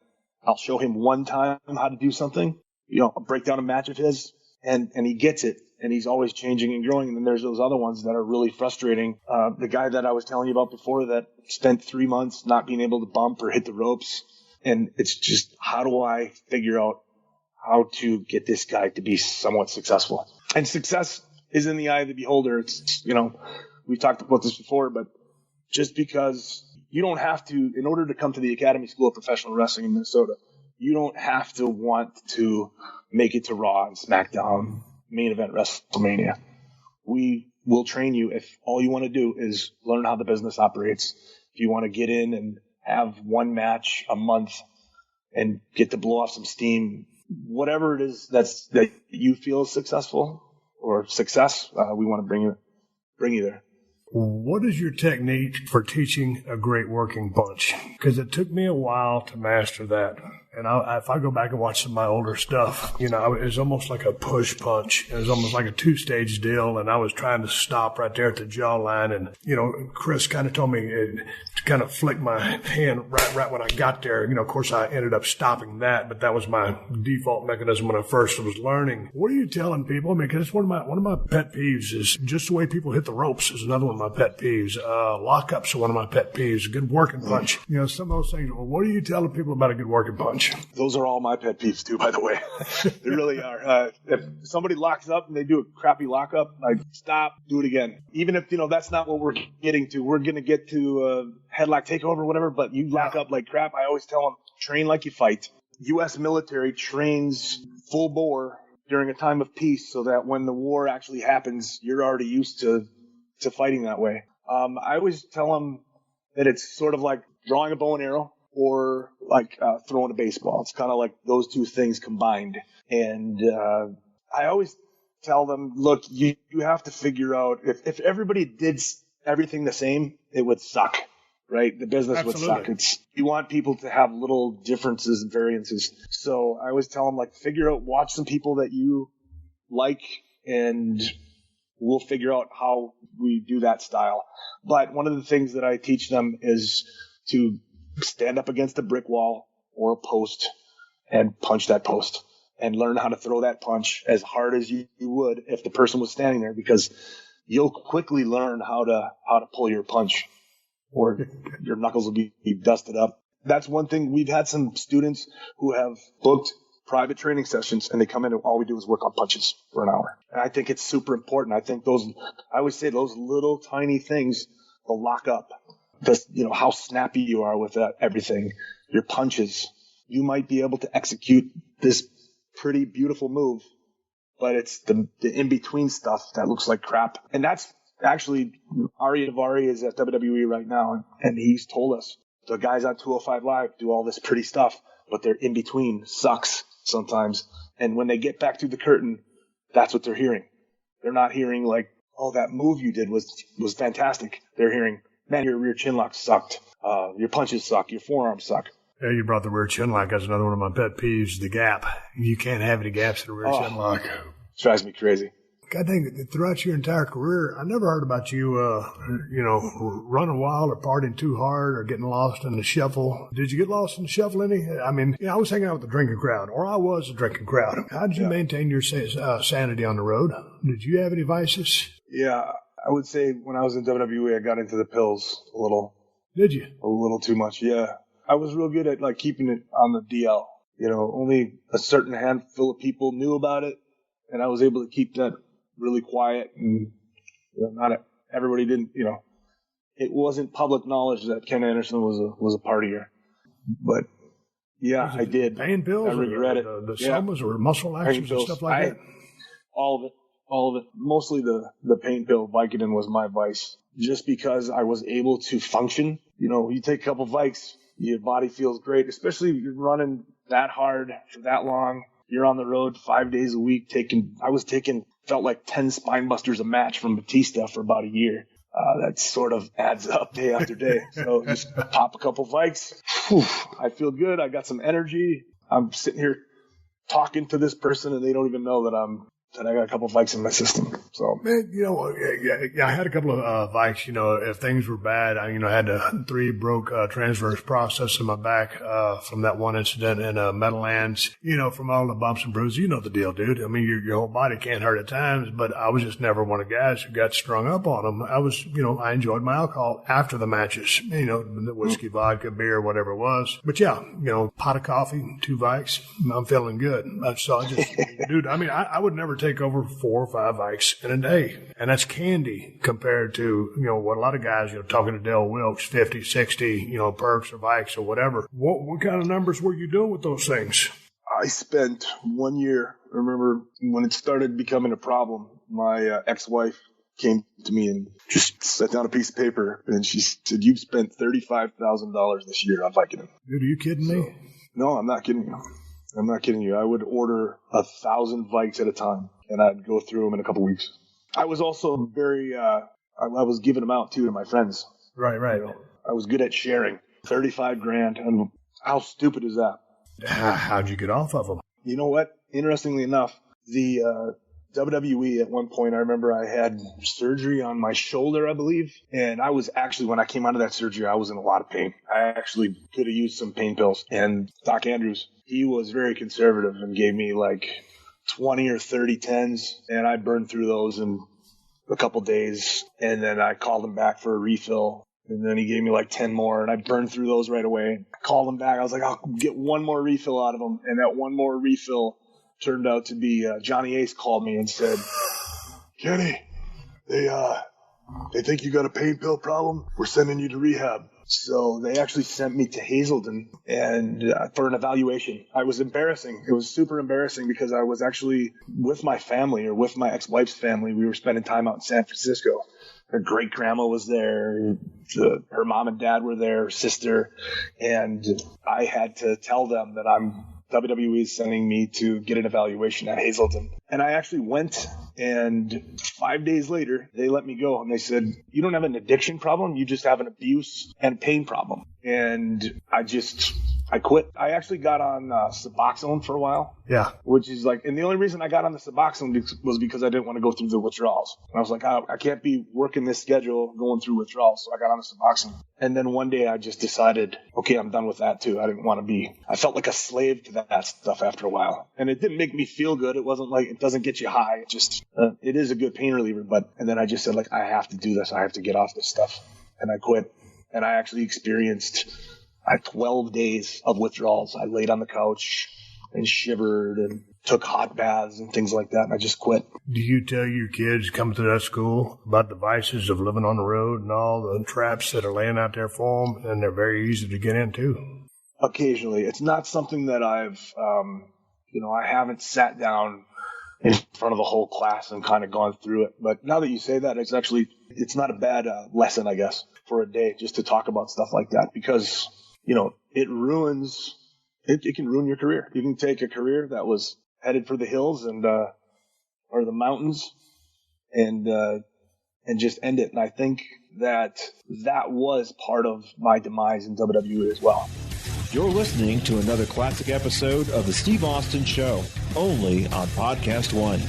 C: I'll show him one time how to do something, I'll break down a match of his, and he gets it. And he's always changing and growing. And then there's those other ones that are really frustrating. The guy that I was telling you about before that spent 3 months not being able to bump or hit the ropes. And it's just, how do I figure out how to get this guy to be somewhat successful? And success is in the eye of the beholder. It's, we've talked about this before, but just because you don't have to, in order to come to the Academy School of Professional Wrestling in Minnesota, you don't have to want to make it to Raw and SmackDown, main event WrestleMania. We will train you if all you want to do is learn how the business operates. If you want to get in and have one match a month and get to blow off some steam, whatever it is that you feel is successful or success, we want to bring you there.
B: What is your technique for teaching a great working punch? Because it took me a while to master that. And if I go back and watch some of my older stuff, it was almost like a push punch. It was almost like a 2-stage deal. And I was trying to stop right there at the jawline. And, Chris kind of told me to kind of flick my hand right when I got there. Of course, I ended up stopping that, but that was my default mechanism when I first was learning. What are you telling people? I mean, because it's one of my pet peeves is just the way people hit the ropes is another one of my pet peeves. Lockups are one of my pet peeves. A good working punch. Some of those things. Well, what are you telling people about a good working punch?
C: Those are all my pet peeves too, by the way. They really are. If somebody locks up and they do a crappy lockup, like stop, do it again. Even if, that's not what we're getting to. We're going to get to headlock takeover or whatever, but you lock up like crap. I always tell them, train like you fight. U.S. military trains full bore during a time of peace so that when the war actually happens, you're already used to fighting that way. I always tell them that it's sort of like drawing a bow and arrow or like throwing a baseball. It's kind of like those two things combined. And I always tell them, look, you have to figure out if everybody did everything the same, it would suck, right? The business
B: Absolutely.
C: would suck. You want people to have little differences and variances. So I always tell them, like, figure out, watch some people that you like, and we'll figure out how we do that style. But one of the things that I teach them is to stand up against a brick wall or a post and punch that post and learn how to throw that punch as hard as you would if the person was standing there, because you'll quickly learn how to pull your punch or your knuckles will be dusted up. That's one thing. We've had some students who have booked private training sessions and they come in and all we do is work on punches for an hour. And I think it's super important. I think I always say those little tiny things will lock up. How snappy you are with everything, your punches. You might be able to execute this pretty beautiful move, but it's the in-between stuff that looks like crap. And that's actually, Daivari is at WWE right now, and he's told us the guys on 205 Live do all this pretty stuff, but their in-between sucks sometimes. And when they get back through the curtain, that's what they're hearing. They're not hearing like, oh, that move you did was fantastic. They're hearing, man, your rear chin lock sucked. Your punches suck. Your forearms suck.
B: Yeah, you brought the rear chin lock. That's another one of my pet peeves, the gap. You can't have any gaps in a rear chin lock.
C: Drives me crazy.
B: I think throughout your entire career, I never heard about you, running wild or partying too hard or getting lost in the shuffle. Did you get lost in the shuffle any? I mean, I was hanging out with the drinking crowd, or I was a drinking crowd. How did you maintain your sanity on the road? Did you have any vices?
C: Yeah, I would say when I was in WWE, I got into the pills a little.
B: Did you?
C: A little too much, yeah. I was real good at like keeping it on the DL. Only a certain handful of people knew about it, and I was able to keep that really quiet, and not everybody didn't. It wasn't public knowledge that Ken Anderson was a partier. But yeah, I did.
B: Pain pills?
C: I regret it.
B: The somas or muscle laxers and stuff like that?
C: All of it. Mostly the pain pill. Vicodin was my vice, just because I was able to function. You take a couple Vikes, your body feels great, especially if you're running that hard for that long. You're on the road 5 days a week. Felt like 10 spine busters a match from Batista for about a year. That sort of adds up day after day. So just pop a couple Vikes. Whew, I feel good. I got some energy. I'm sitting here talking to this person and they don't even know that I'm and I got a couple of Vikes in my system. So,
B: man, I had a couple of Vikes. If things were bad, I had 3 broke transverse process in my back from that one incident in Meadowlands. From all the bumps and bruises. You know the deal, dude. I mean, your whole body can't hurt at times, but I was just never one of the guys who got strung up on them. I was, I enjoyed my alcohol after the matches. The whiskey, vodka, beer, whatever it was. But yeah, pot of coffee, 2 Vikes. I'm feeling good. So I just, dude. I mean, I would never take over 4 or 5 Vikes in a day. And that's candy compared to, what a lot of guys, talking to Dale Wilkes, 50, 60, perks or Vikes or whatever. What kind of numbers were you doing with those things?
C: I spent 1 year. I remember when it started becoming a problem, my ex-wife came to me and just set down a piece of paper and she said, "You've spent $35,000 this year on Vicodin."
B: Dude, are you kidding me?
C: No, I'm not kidding you. I'm not kidding you. I would order 1,000 Vikes at a time, and I'd go through them in a couple weeks. I was also very, I was giving them out too to my friends.
B: Right.
C: I was good at sharing. $35,000, and how stupid is that?
B: How'd you get off of them?
C: You know what? Interestingly enough, the WWE at one point, I remember I had surgery on my shoulder, I believe. And I was actually, when I came out of that surgery, I was in a lot of pain. I actually could have used some pain pills. And Doc Andrews, he was very conservative and gave me like 20 or 30 10s. And I burned through those in a couple days. And then I called him back for a refill. And then he gave me like 10 more, and I burned through those right away. I called him back. I was like, I'll get one more refill out of him. And that one more refill turned out to be Johnny Ace called me and said, "Kenny, they think you got a pain pill problem. We're sending you to rehab." So they actually sent me to Hazelden and for an evaluation. I was embarrassing. It was super embarrassing because I was actually with my family, or with my ex-wife's family. We were spending time out in San Francisco. Her great-grandma was there. Her mom and dad were there, her sister. And I had to tell them that WWE is sending me to get an evaluation at Hazelden. And I actually went, and 5 days later, they let me go. And they said, "You don't have an addiction problem. You just have an abuse and pain problem." And I quit. I actually got on Suboxone for a while.
B: Yeah.
C: Which is like, and the only reason I got on the Suboxone was because I didn't want to go through the withdrawals. And I was like, I can't be working this schedule going through withdrawals. So I got on the Suboxone. And then one day I just decided, okay, I'm done with that too. I didn't want to be, I felt like a slave to that stuff after a while. And it didn't make me feel good. It wasn't like, it doesn't get you high. It just, it is a good pain reliever. And then I just said, like, I have to do this. I have to get off this stuff. And I quit. And I actually experienced 12 days of withdrawals. I laid on the couch and shivered and took hot baths and things like that, and I just quit.
B: Do you tell your kids coming to that school about the vices of living on the road and all the traps that are laying out there for them, and they're very easy to get into?
C: Occasionally. It's not something that I've, I haven't sat down in front of the whole class and kind of gone through it. But now that you say that, it's not a bad lesson, I guess, for a day just to talk about stuff like that, because it can ruin your career. You can take a career that was headed for the hills and or the mountains and just end it. And I think that was part of my demise in WWE as well.
A: You're listening to another classic episode of The Steve Austin Show, only on PodcastOne.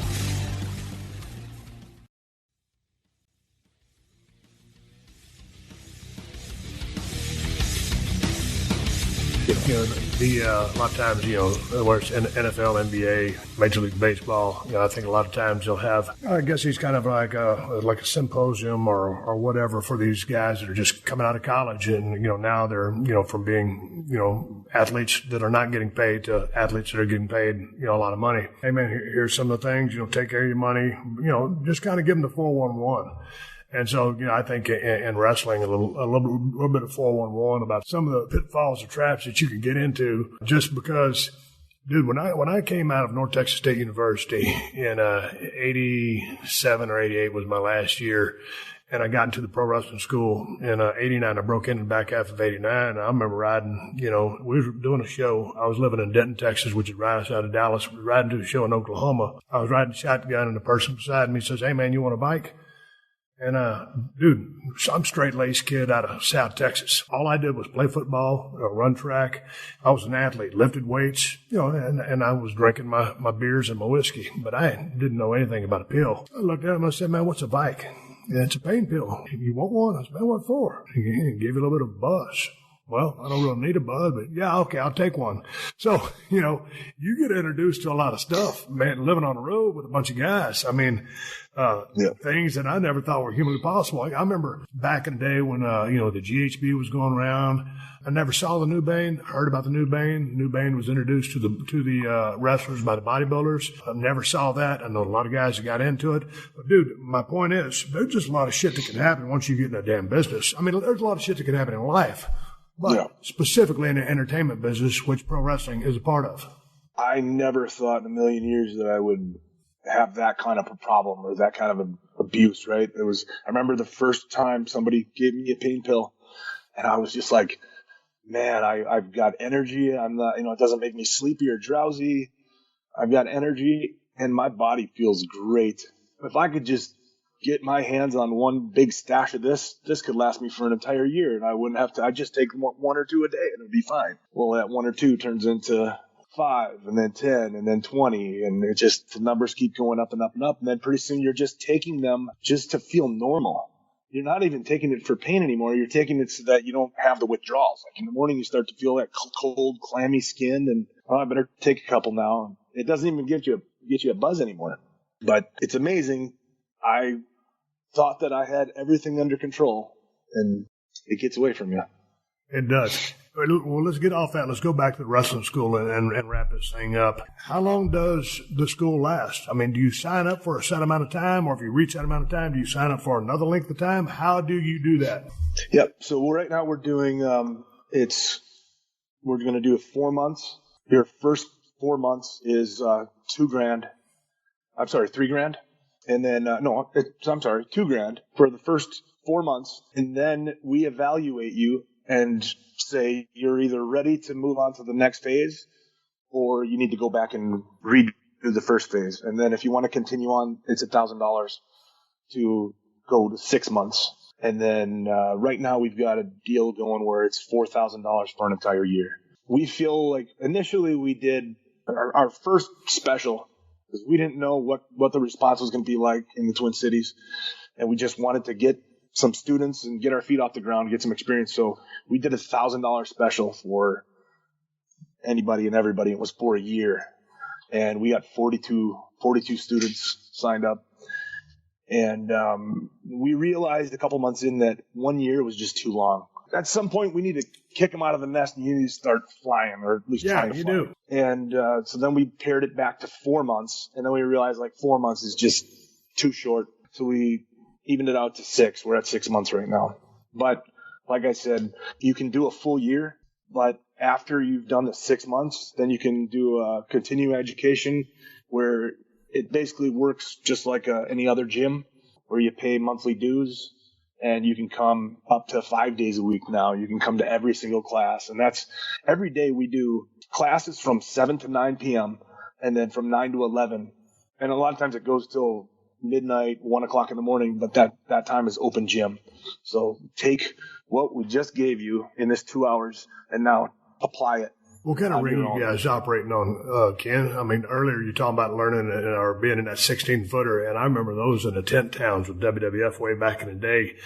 B: A lot of times, where it's NFL, NBA, Major League Baseball, I think a lot of times they'll have, I guess he's kind of like a symposium or whatever for these guys that are just coming out of college. And, now they're, from being, athletes that are not getting paid to athletes that are getting paid, a lot of money. Hey, man, here's some of the things, take care of your money, just kind of give them the 411. And so, I think in wrestling, a little bit of 411 about some of the pitfalls or traps that you can get into, just because, dude, when I came out of North Texas State University in 87 or 88 was my last year, and I got into the pro wrestling school in 89. I broke in the back half of 89. I remember riding, we were doing a show. I was living in Denton, Texas, which is right outside of Dallas. We were riding to a show in Oklahoma. I was riding shotgun, and the person beside me says, "Hey, man, you want a bike?" And, dude, I'm a straight-laced kid out of South Texas. All I did was play football, run track. I was an athlete, lifted weights, and I was drinking my beers and my whiskey, but I didn't know anything about a pill. I looked at him and I said, man, what's a Vike? Yeah, it's a pain pill. You want one? I said, man, what for? He gave you a little bit of a buzz. Well, I don't really need a buzz, but yeah, okay, I'll take one. So, you get introduced to a lot of stuff, man, living on the road with a bunch of guys. I mean, things that I never thought were humanly possible. I remember back in the day when, the GHB was going around. I never saw the New Bane, heard about the New Bane. New Bane was introduced to the wrestlers by the bodybuilders. I never saw that. I know a lot of guys that got into it. But, dude, my point is, there's just a lot of shit that can happen once you get in that damn business. I mean, there's a lot of shit that can happen in life. But specifically in the entertainment business, which pro wrestling is a part of.
C: I never thought in a million years that I would have that kind of a problem or that kind of abuse, right? I remember the first time somebody gave me a pain pill, and I was just like, man, I've got energy. I'm not, it doesn't make me sleepy or drowsy. I've got energy, and my body feels great. If I could just get my hands on one big stash of this could last me for an entire year, and I wouldn't have to. I'd just take one or two a day, and it'd be fine. Well, that one or two turns into 5, and then 10, and then 20, and it just, the numbers keep going up and up and up, and then pretty soon you're just taking them just to feel normal. You're not even taking it for pain anymore. You're taking it so that you don't have the withdrawals. Like in the morning, you start to feel that cold, clammy skin, and I better take a couple now. It doesn't even get you a buzz anymore. But it's amazing. I thought that I had everything under control, and it gets away from you.
B: It does. Well, let's get off that. Let's go back to the wrestling school and wrap this thing up. How long does the school last? I mean, do you sign up for a set amount of time, or if you reach that amount of time, do you sign up for another length of time? How do you do that?
C: Yep. So right now we're doing, we're going to do 4 months. Your first 4 months is $2,000. I'm sorry, $3,000. And then, $2,000 for the first 4 months. And then we evaluate you and say you're either ready to move on to the next phase, or you need to go back and redo the first phase. And then if you want to continue on, it's $1,000 to go to 6 months. And then right now we've got a deal going where it's $4,000 for an entire year. We feel like initially we did our first special, because we didn't know what the response was going to be like in the Twin Cities. And we just wanted to get some students and get our feet off the ground, get some experience. So we did $1,000 special for anybody and everybody. It was for a year. And we got 42 students signed up. And we realized a couple months in that 1 year was just too long. At some point, we need to kick them out of the nest and you need to start flying, or at least trying to fly. Yeah, you do. And so then we pared it back to 4 months. And then we realized 4 months is just too short. So we evened it out to 6. We're at 6 months right now. But like I said, you can do a full year, but after you've done the 6 months, then you can do a continuing education where it basically works just like any other gym, where you pay monthly dues and you can come up to 5 days a week now. You can come to every single class, and that's every day. We do classes from 7 to 9 p.m. and then from 9 to 11. And a lot of times it goes till midnight, 1 o'clock in the morning, but that time is open gym. So take what we just gave you in this 2 hours and now apply it.
B: What kind of ring you guys operating on, Ken? I mean, earlier you talking about learning or being in that 16-footer, and I remember those in the tent towns with WWF way back in the day.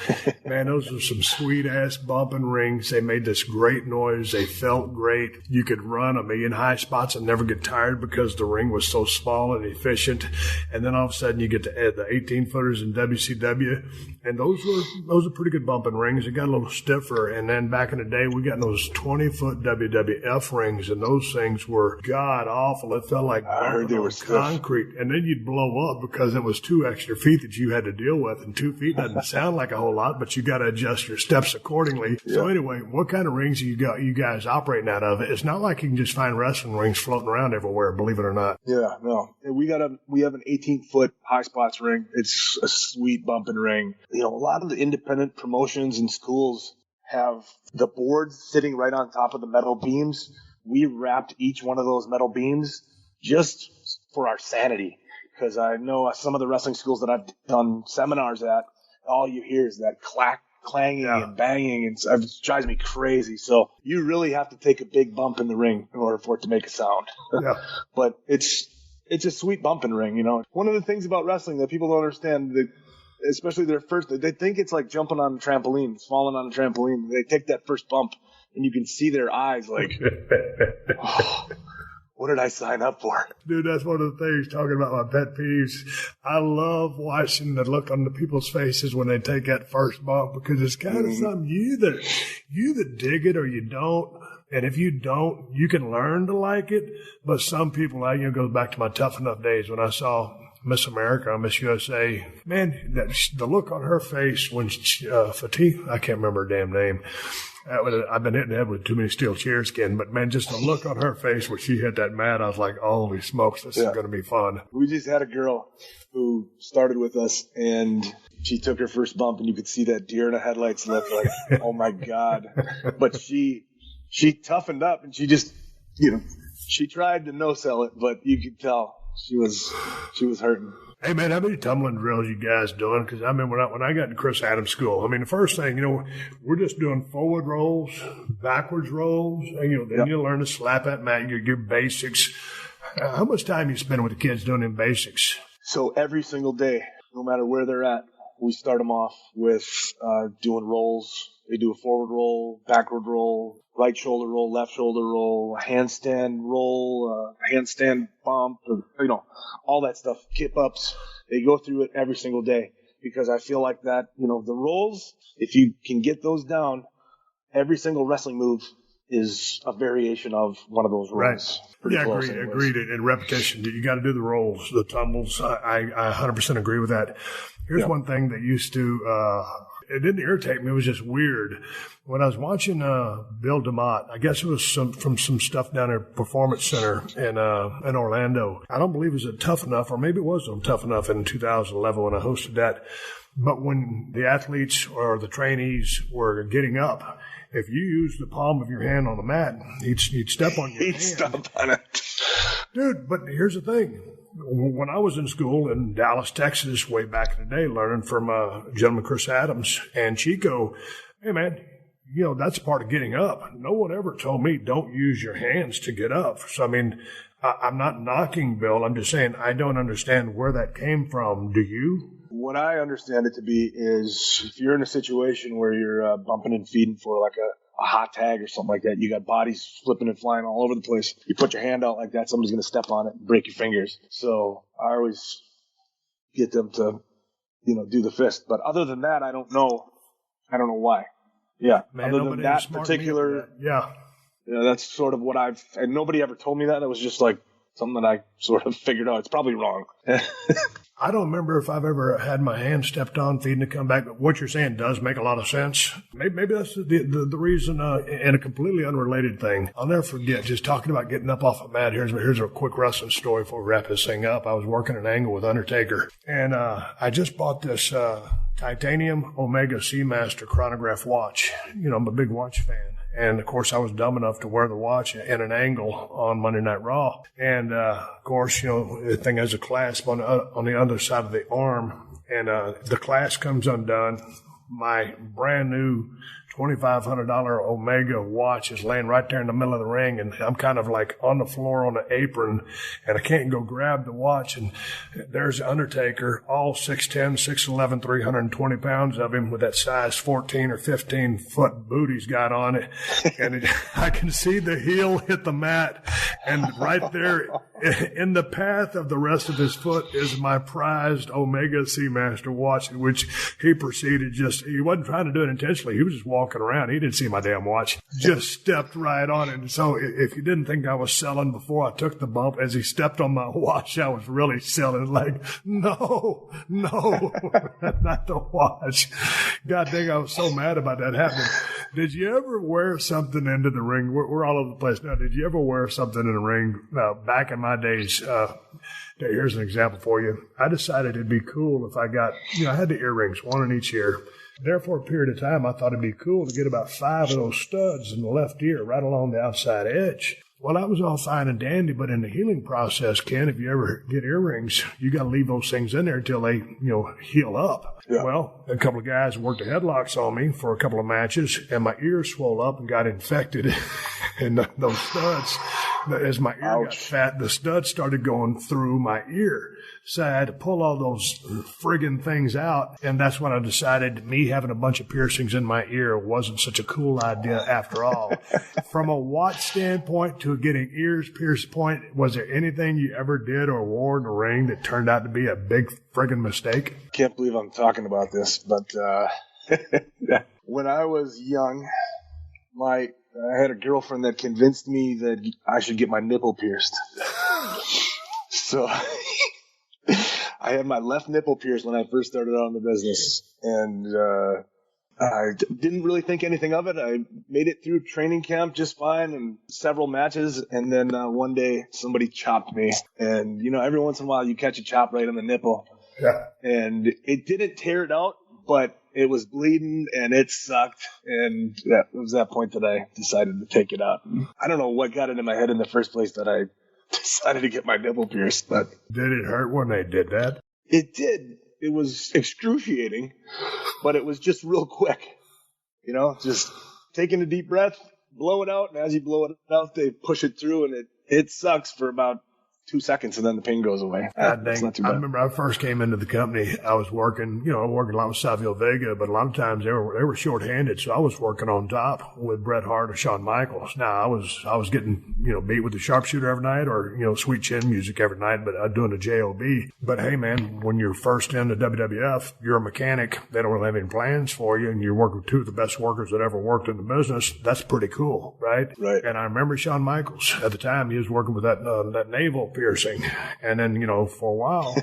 B: Man, those were some sweet-ass bumping rings. They made this great noise. They felt great. You could run a million high spots and never get tired because the ring was so small and efficient. And then all of a sudden you get to add the 18-footers in WCW, and those are pretty good bumping rings. They got a little stiffer. And then back in the day, we got those 20-foot WWF rings. And those things were god awful. It felt like concrete. And then you'd blow up because it was 2 extra feet that you had to deal with. And 2 feet doesn't sound like a whole lot, but you got to adjust your steps accordingly. Yeah. So anyway, what kind of rings you guys operating out of? It's not like you can just find wrestling rings floating around everywhere, believe it or not.
C: Yeah, no. We have an 18-foot high spots ring. It's a sweet bumping ring. A lot of the independent promotions and schools have the boards sitting right on top of the metal beams. We wrapped each one of those metal beams just for our sanity, because I know some of the wrestling schools that I've done seminars at, all you hear is that clanging and banging, and it drives me crazy. So you really have to take a big bump in the ring in order for it to make a sound.
B: Yeah.
C: But it's a sweet bump in the ring, you know. One of the things about wrestling that people don't understand, that especially their first, they think it's like jumping on a trampoline, falling on a trampoline. They take that first bump, and you can see their eyes like, oh, what did I sign up for?
B: Dude, that's one of the things, talking about my pet peeves. I love watching the look on the people's faces when they take that first bump, because it's kind of something you that dig it or you don't. And if you don't, you can learn to like it. But some people, it goes back to my Tough Enough days when I saw Miss America, Miss USA. Man, the look on her face when Fatih, I can't remember her damn name. I've been hitting the head with too many steel chair skin, but man, just the look on her face when she hit that mat, I was like, holy smokes, this is going to be fun.
C: We just had a girl who started with us, and she took her first bump, and you could see that deer in the headlights look like, oh my God. But she toughened up, and she just, she tried to no-sell it, but you could tell she was hurting.
B: Hey, man, how many tumbling drills you guys doing? Because, I mean, when I got in Chris Adams' school, I mean, the first thing, we're just doing forward rolls, backwards rolls, and, then you learn to slap that mat, your basics. How much time you spend with the kids doing them basics?
C: So every single day, no matter where they're at, we start them off with doing rolls. They do a forward roll, backward roll, right shoulder roll, left shoulder roll, handstand roll, handstand bump, all that stuff, kip ups. They go through it every single day, because I feel like that, the rolls, if you can get those down, every single wrestling move is a variation of one of those rolls.
B: Right. Yeah, agreed. And repetition, you got to do the rolls, the tumbles. I 100% agree with that. Here's one thing that used to, it didn't irritate me. It was just weird. When I was watching Bill DeMott, I guess it was from some stuff down at Performance Center in Orlando. I don't believe it was at Tough Enough, or maybe it was on Tough Enough in 2011 when I hosted that. But when the athletes or the trainees were getting up, if you use the palm of your hand on the mat, he'd step on your hand.
C: He'd step on it.
B: Dude, but here's the thing. When I was in school in Dallas, Texas, way back in the day, learning from gentleman Chris Adams and Chico, hey, man, that's part of getting up. No one ever told me don't use your hands to get up. So, I mean, I'm not knocking Bill. I'm just saying I don't understand where that came from. Do you?
C: What I understand it to be is if you're in a situation where you're bumping and feeding for like a hot tag or something like that, you got bodies flipping and flying all over the place. You put your hand out like that, somebody's going to step on it and break your fingers. So I always get them to, do the fist. But other than that, I don't know why. Yeah.
B: Man,
C: other than that particular, that's sort of what and nobody ever told me that. It was just like something that I sort of figured out. It's probably wrong.
B: I don't remember if I've ever had my hand stepped on, feeding to come back. But what you're saying does make a lot of sense. Maybe that's the reason, and a completely unrelated thing. I'll never forget, just talking about getting up off a mat. Here's a quick wrestling story before we wrap this thing up. I was working an angle with Undertaker, and I just bought this titanium Omega Seamaster chronograph watch. I'm a big watch fan. And, of course, I was dumb enough to wear the watch in an angle on Monday Night Raw. And, of course, the thing has a clasp on the other side of the arm. And the clasp comes undone. My brand new $2,500 Omega watch is laying right there in the middle of the ring, and I'm kind of like on the floor on the apron, and I can't go grab the watch. And there's the Undertaker, all 6'10", 6'11", 320 pounds of him with that size 14 or 15 foot boot he's got on it. And I can see the heel hit the mat, and right there in the path of the rest of his foot is my prized Omega Seamaster watch, which he proceeded he wasn't trying to do it intentionally. He was just walking around. He didn't see my damn watch. Just stepped right on it. And so if you didn't think I was selling before I took the bump, as he stepped on my watch, I was really selling. Like, no, not the watch. God dang, I was so mad about that happening. Did you ever wear something into the ring? We're all over the place now. Did you ever wear something in the ring? Back in my days, here's an example for you. I decided it'd be cool if I got, I had the earrings, one in each ear. There for a period of time, I thought it'd be cool to get about 5 of those studs in the left ear right along the outside edge. Well, that was all fine and dandy, but in the healing process, Ken, if you ever get earrings, you got to leave those things in there until they, heal up. Yeah. Well, a couple of guys worked the headlocks on me for a couple of matches, and my ears swelled up and got infected. And those studs, as my ear got fat, the studs started going through my ear. So I had to pull all those friggin' things out, and that's when I decided me having a bunch of piercings in my ear wasn't such a cool idea after all. From a watch standpoint to getting ears pierced point, was there anything you ever did or wore in the ring that turned out to be a big friggin' mistake?
C: Can't believe I'm talking about this, but when I was young, I had a girlfriend that convinced me that I should get my nipple pierced. So I had my left nipple pierced when I first started out in the business, and I didn't really think anything of it. I made it through training camp just fine and several matches, and then one day somebody chopped me. And, every once in a while you catch a chop right on the nipple.
B: Yeah.
C: And it didn't tear it out, but it was bleeding and it sucked. And it was that point that I decided to take it out. I don't know what got it in my head in the first place that I decided to get my nipple pierced. But
B: did it hurt when they did that?
C: It did. It was excruciating, but it was just real quick. Just taking a deep breath, blow it out, and as you blow it out, they push it through, and it sucks for about 2 seconds, and then the pain goes away. It's not too bad.
B: I remember I first came into the company. I was working, working a lot with Savio Vega, but a lot of times they were short-handed, so I was working on top with Bret Hart or Shawn Michaels. Now I was getting beat with the sharpshooter every night, or sweet chin music every night, but I'm doing a JOB. But hey, man, when you're first in the WWF, you're a mechanic. They don't really have any plans for you, and you're working with two of the best workers that ever worked in the business. That's pretty cool, right?
C: Right.
B: And I remember Shawn Michaels at the time. He was working with that navel piercing. And then, for a while,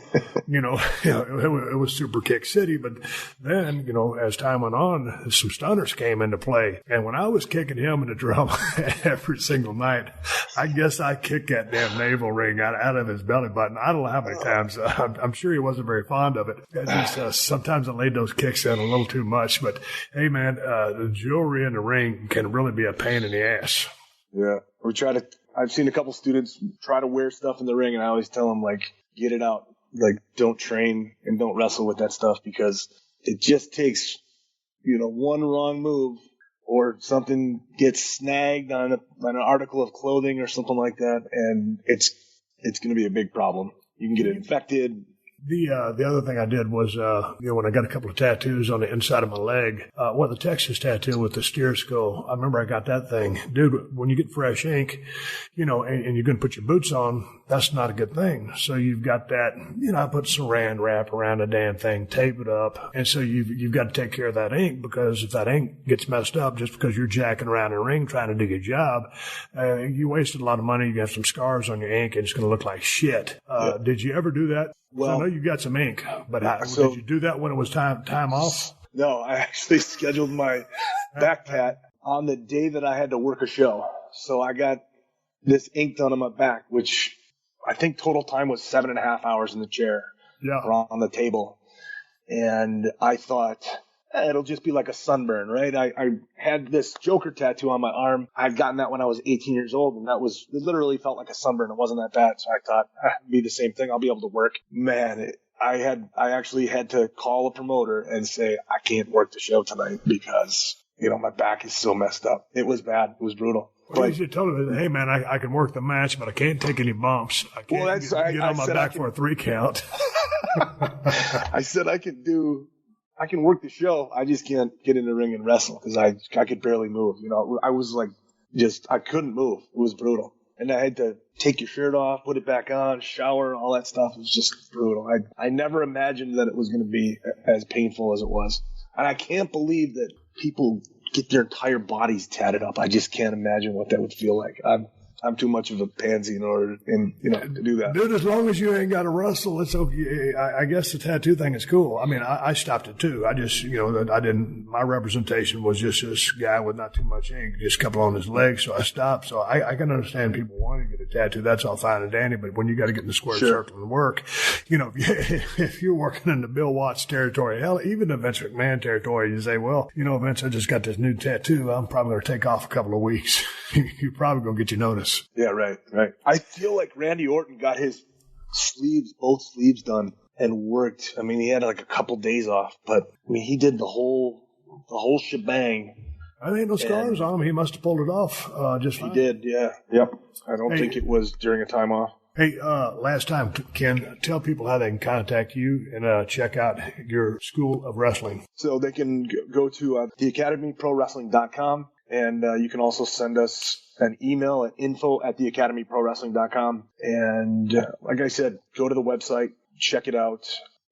B: it was Super Kick City. But then, as time went on, some stunners came into play. And when I was kicking him in the drum every single night, I guess I kicked that damn navel ring out of his belly button. I don't know how many times. I'm sure he wasn't very fond of it. Sometimes I laid those kicks in a little too much. But, hey, man, the jewelry in the ring can really be a pain in the ass.
C: Yeah. I've seen a couple students try to wear stuff in the ring, and I always tell them, get it out. Don't train and don't wrestle with that stuff, because it just takes, one wrong move or something gets snagged on an article of clothing or something like that, and it's going to be a big problem. You can get infected.
B: The other thing I did was, when I got a couple of tattoos on the inside of my leg, the Texas tattoo with the steer skull, I remember I got that thing. Dude, when you get fresh ink, and you're going to put your boots on, that's not a good thing. So you've got that, I put saran wrap around the damn thing, tape it up. And so you've got to take care of that ink, because if that ink gets messed up just because you're jacking around in the ring trying to do your job, you wasted a lot of money. You have some scars on your ink and it's going to look like shit. Did you ever do that? Well, I know you got some ink, but did you do that when it was time off?
C: No, I actually scheduled my back tat on the day that I had to work a show. So I got this ink done on my back, which I think total time was 7.5 hours in the chair or on the table. And I thought, it'll just be like a sunburn, right? I had this Joker tattoo on my arm. I'd gotten that when I was 18 years old, and it literally felt like a sunburn. It wasn't that bad. So I thought, it'd be the same thing. I'll be able to work. Man, I actually had to call a promoter and say, I can't work the show tonight because, my back is so messed up. It was bad. It was brutal.
B: Well, you should tell him, hey, man, I can work the match, but I can't take any bumps. I can't get on my back for a 3 count.
C: I said I can work the show. I just can't get in the ring and wrestle because I could barely move. I was I couldn't move. It was brutal. And I had to take your shirt off, put it back on, shower, all that stuff. It was just brutal. I never imagined that it was going to be as painful as it was. And I can't believe that people get their entire bodies tatted up. I just can't imagine what that would feel like. I'm too much of a pansy in order to do that.
B: Dude, as long as you ain't got to wrestle, it's okay. I guess the tattoo thing is cool. I mean, I stopped it too. I just, my representation was just this guy with not too much ink, just a couple on his legs. So I stopped. So I can understand people wanting to get a tattoo. That's all fine and dandy. But when you got to get in the square circle and work, if you're working in the Bill Watts territory, hell, even the Vince McMahon territory, you say, well, Vince, I just got this new tattoo. I'm probably going to take off a couple of weeks. You're probably going to get your notice. this.
C: Yeah, right. I feel like Randy Orton got his both sleeves done and worked. I mean, he had like a couple days off, but I mean, he did the whole shebang.
B: I think no scars on him. He must have pulled it off just fine.
C: He did, yeah. Yep. I don't think it was during a time off.
B: Hey, last time, Ken, tell people how they can contact you and check out your School of Wrestling.
C: So they can go to theacademyprowrestling.com, and you can also send us an email at info@theacademyprowrestling.com. And like I said, go to the website, check it out,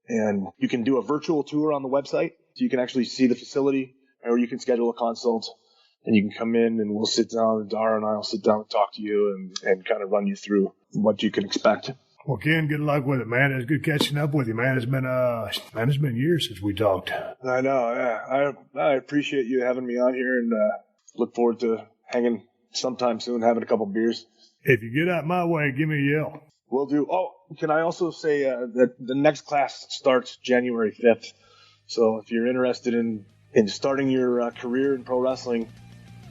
C: and you can do a virtual tour on the website. So you can actually see the facility, or you can schedule a consult, and you can come in and we'll sit down, Dara and I will sit down and talk to you and kind of run you through what you can expect.
B: Well, Ken, good luck with it, man. It's good catching up with you, man. It's been years since we talked.
C: I know, yeah. I appreciate you having me on here, and look forward to hanging sometime soon, having a couple beers.
B: If you get out my way, give me a yell.
C: Will do. Oh, can I also say that the next class starts January 5th. So if you're interested in starting your career in pro wrestling,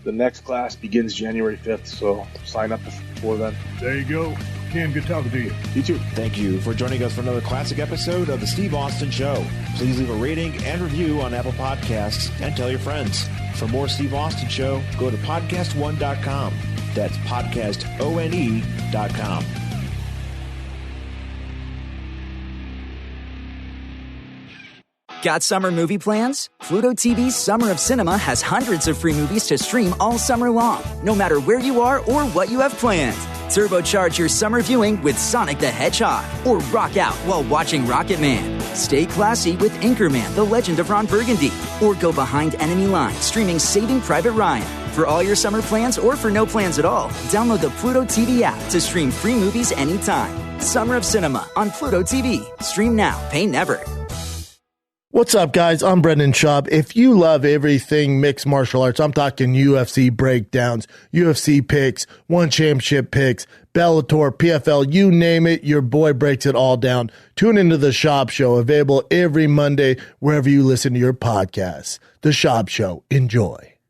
C: the next class begins January 5th. So sign up before then.
B: There you go. Ken, good talking to you.
C: You too.
A: Thank you for joining us for another classic episode of The Steve Austin Show. Please leave a rating and review on Apple Podcasts and tell your friends. For more Steve Austin Show, go to PodcastOne.com. That's PodcastOne.com.
E: Got summer movie plans? Pluto TV's Summer of Cinema has hundreds of free movies to stream all summer long, no matter where you are or what you have planned. Turbocharge your summer viewing with Sonic the Hedgehog, or rock out while watching Rocket Man. Stay classy with Anchorman, The Legend of Ron Burgundy, or go behind enemy lines streaming Saving Private Ryan. For all your summer plans or for no plans at all, download the Pluto TV app to stream free movies anytime. Summer of Cinema on Pluto TV. Stream now, pay never.
F: What's up, guys? I'm Brendan Schaub. If you love everything mixed martial arts, I'm talking UFC breakdowns, UFC picks, one championship picks, Bellator, PFL, you name it, your boy breaks it all down. Tune into The Schaub Show, available every Monday wherever you listen to your podcasts. The Schaub Show. Enjoy.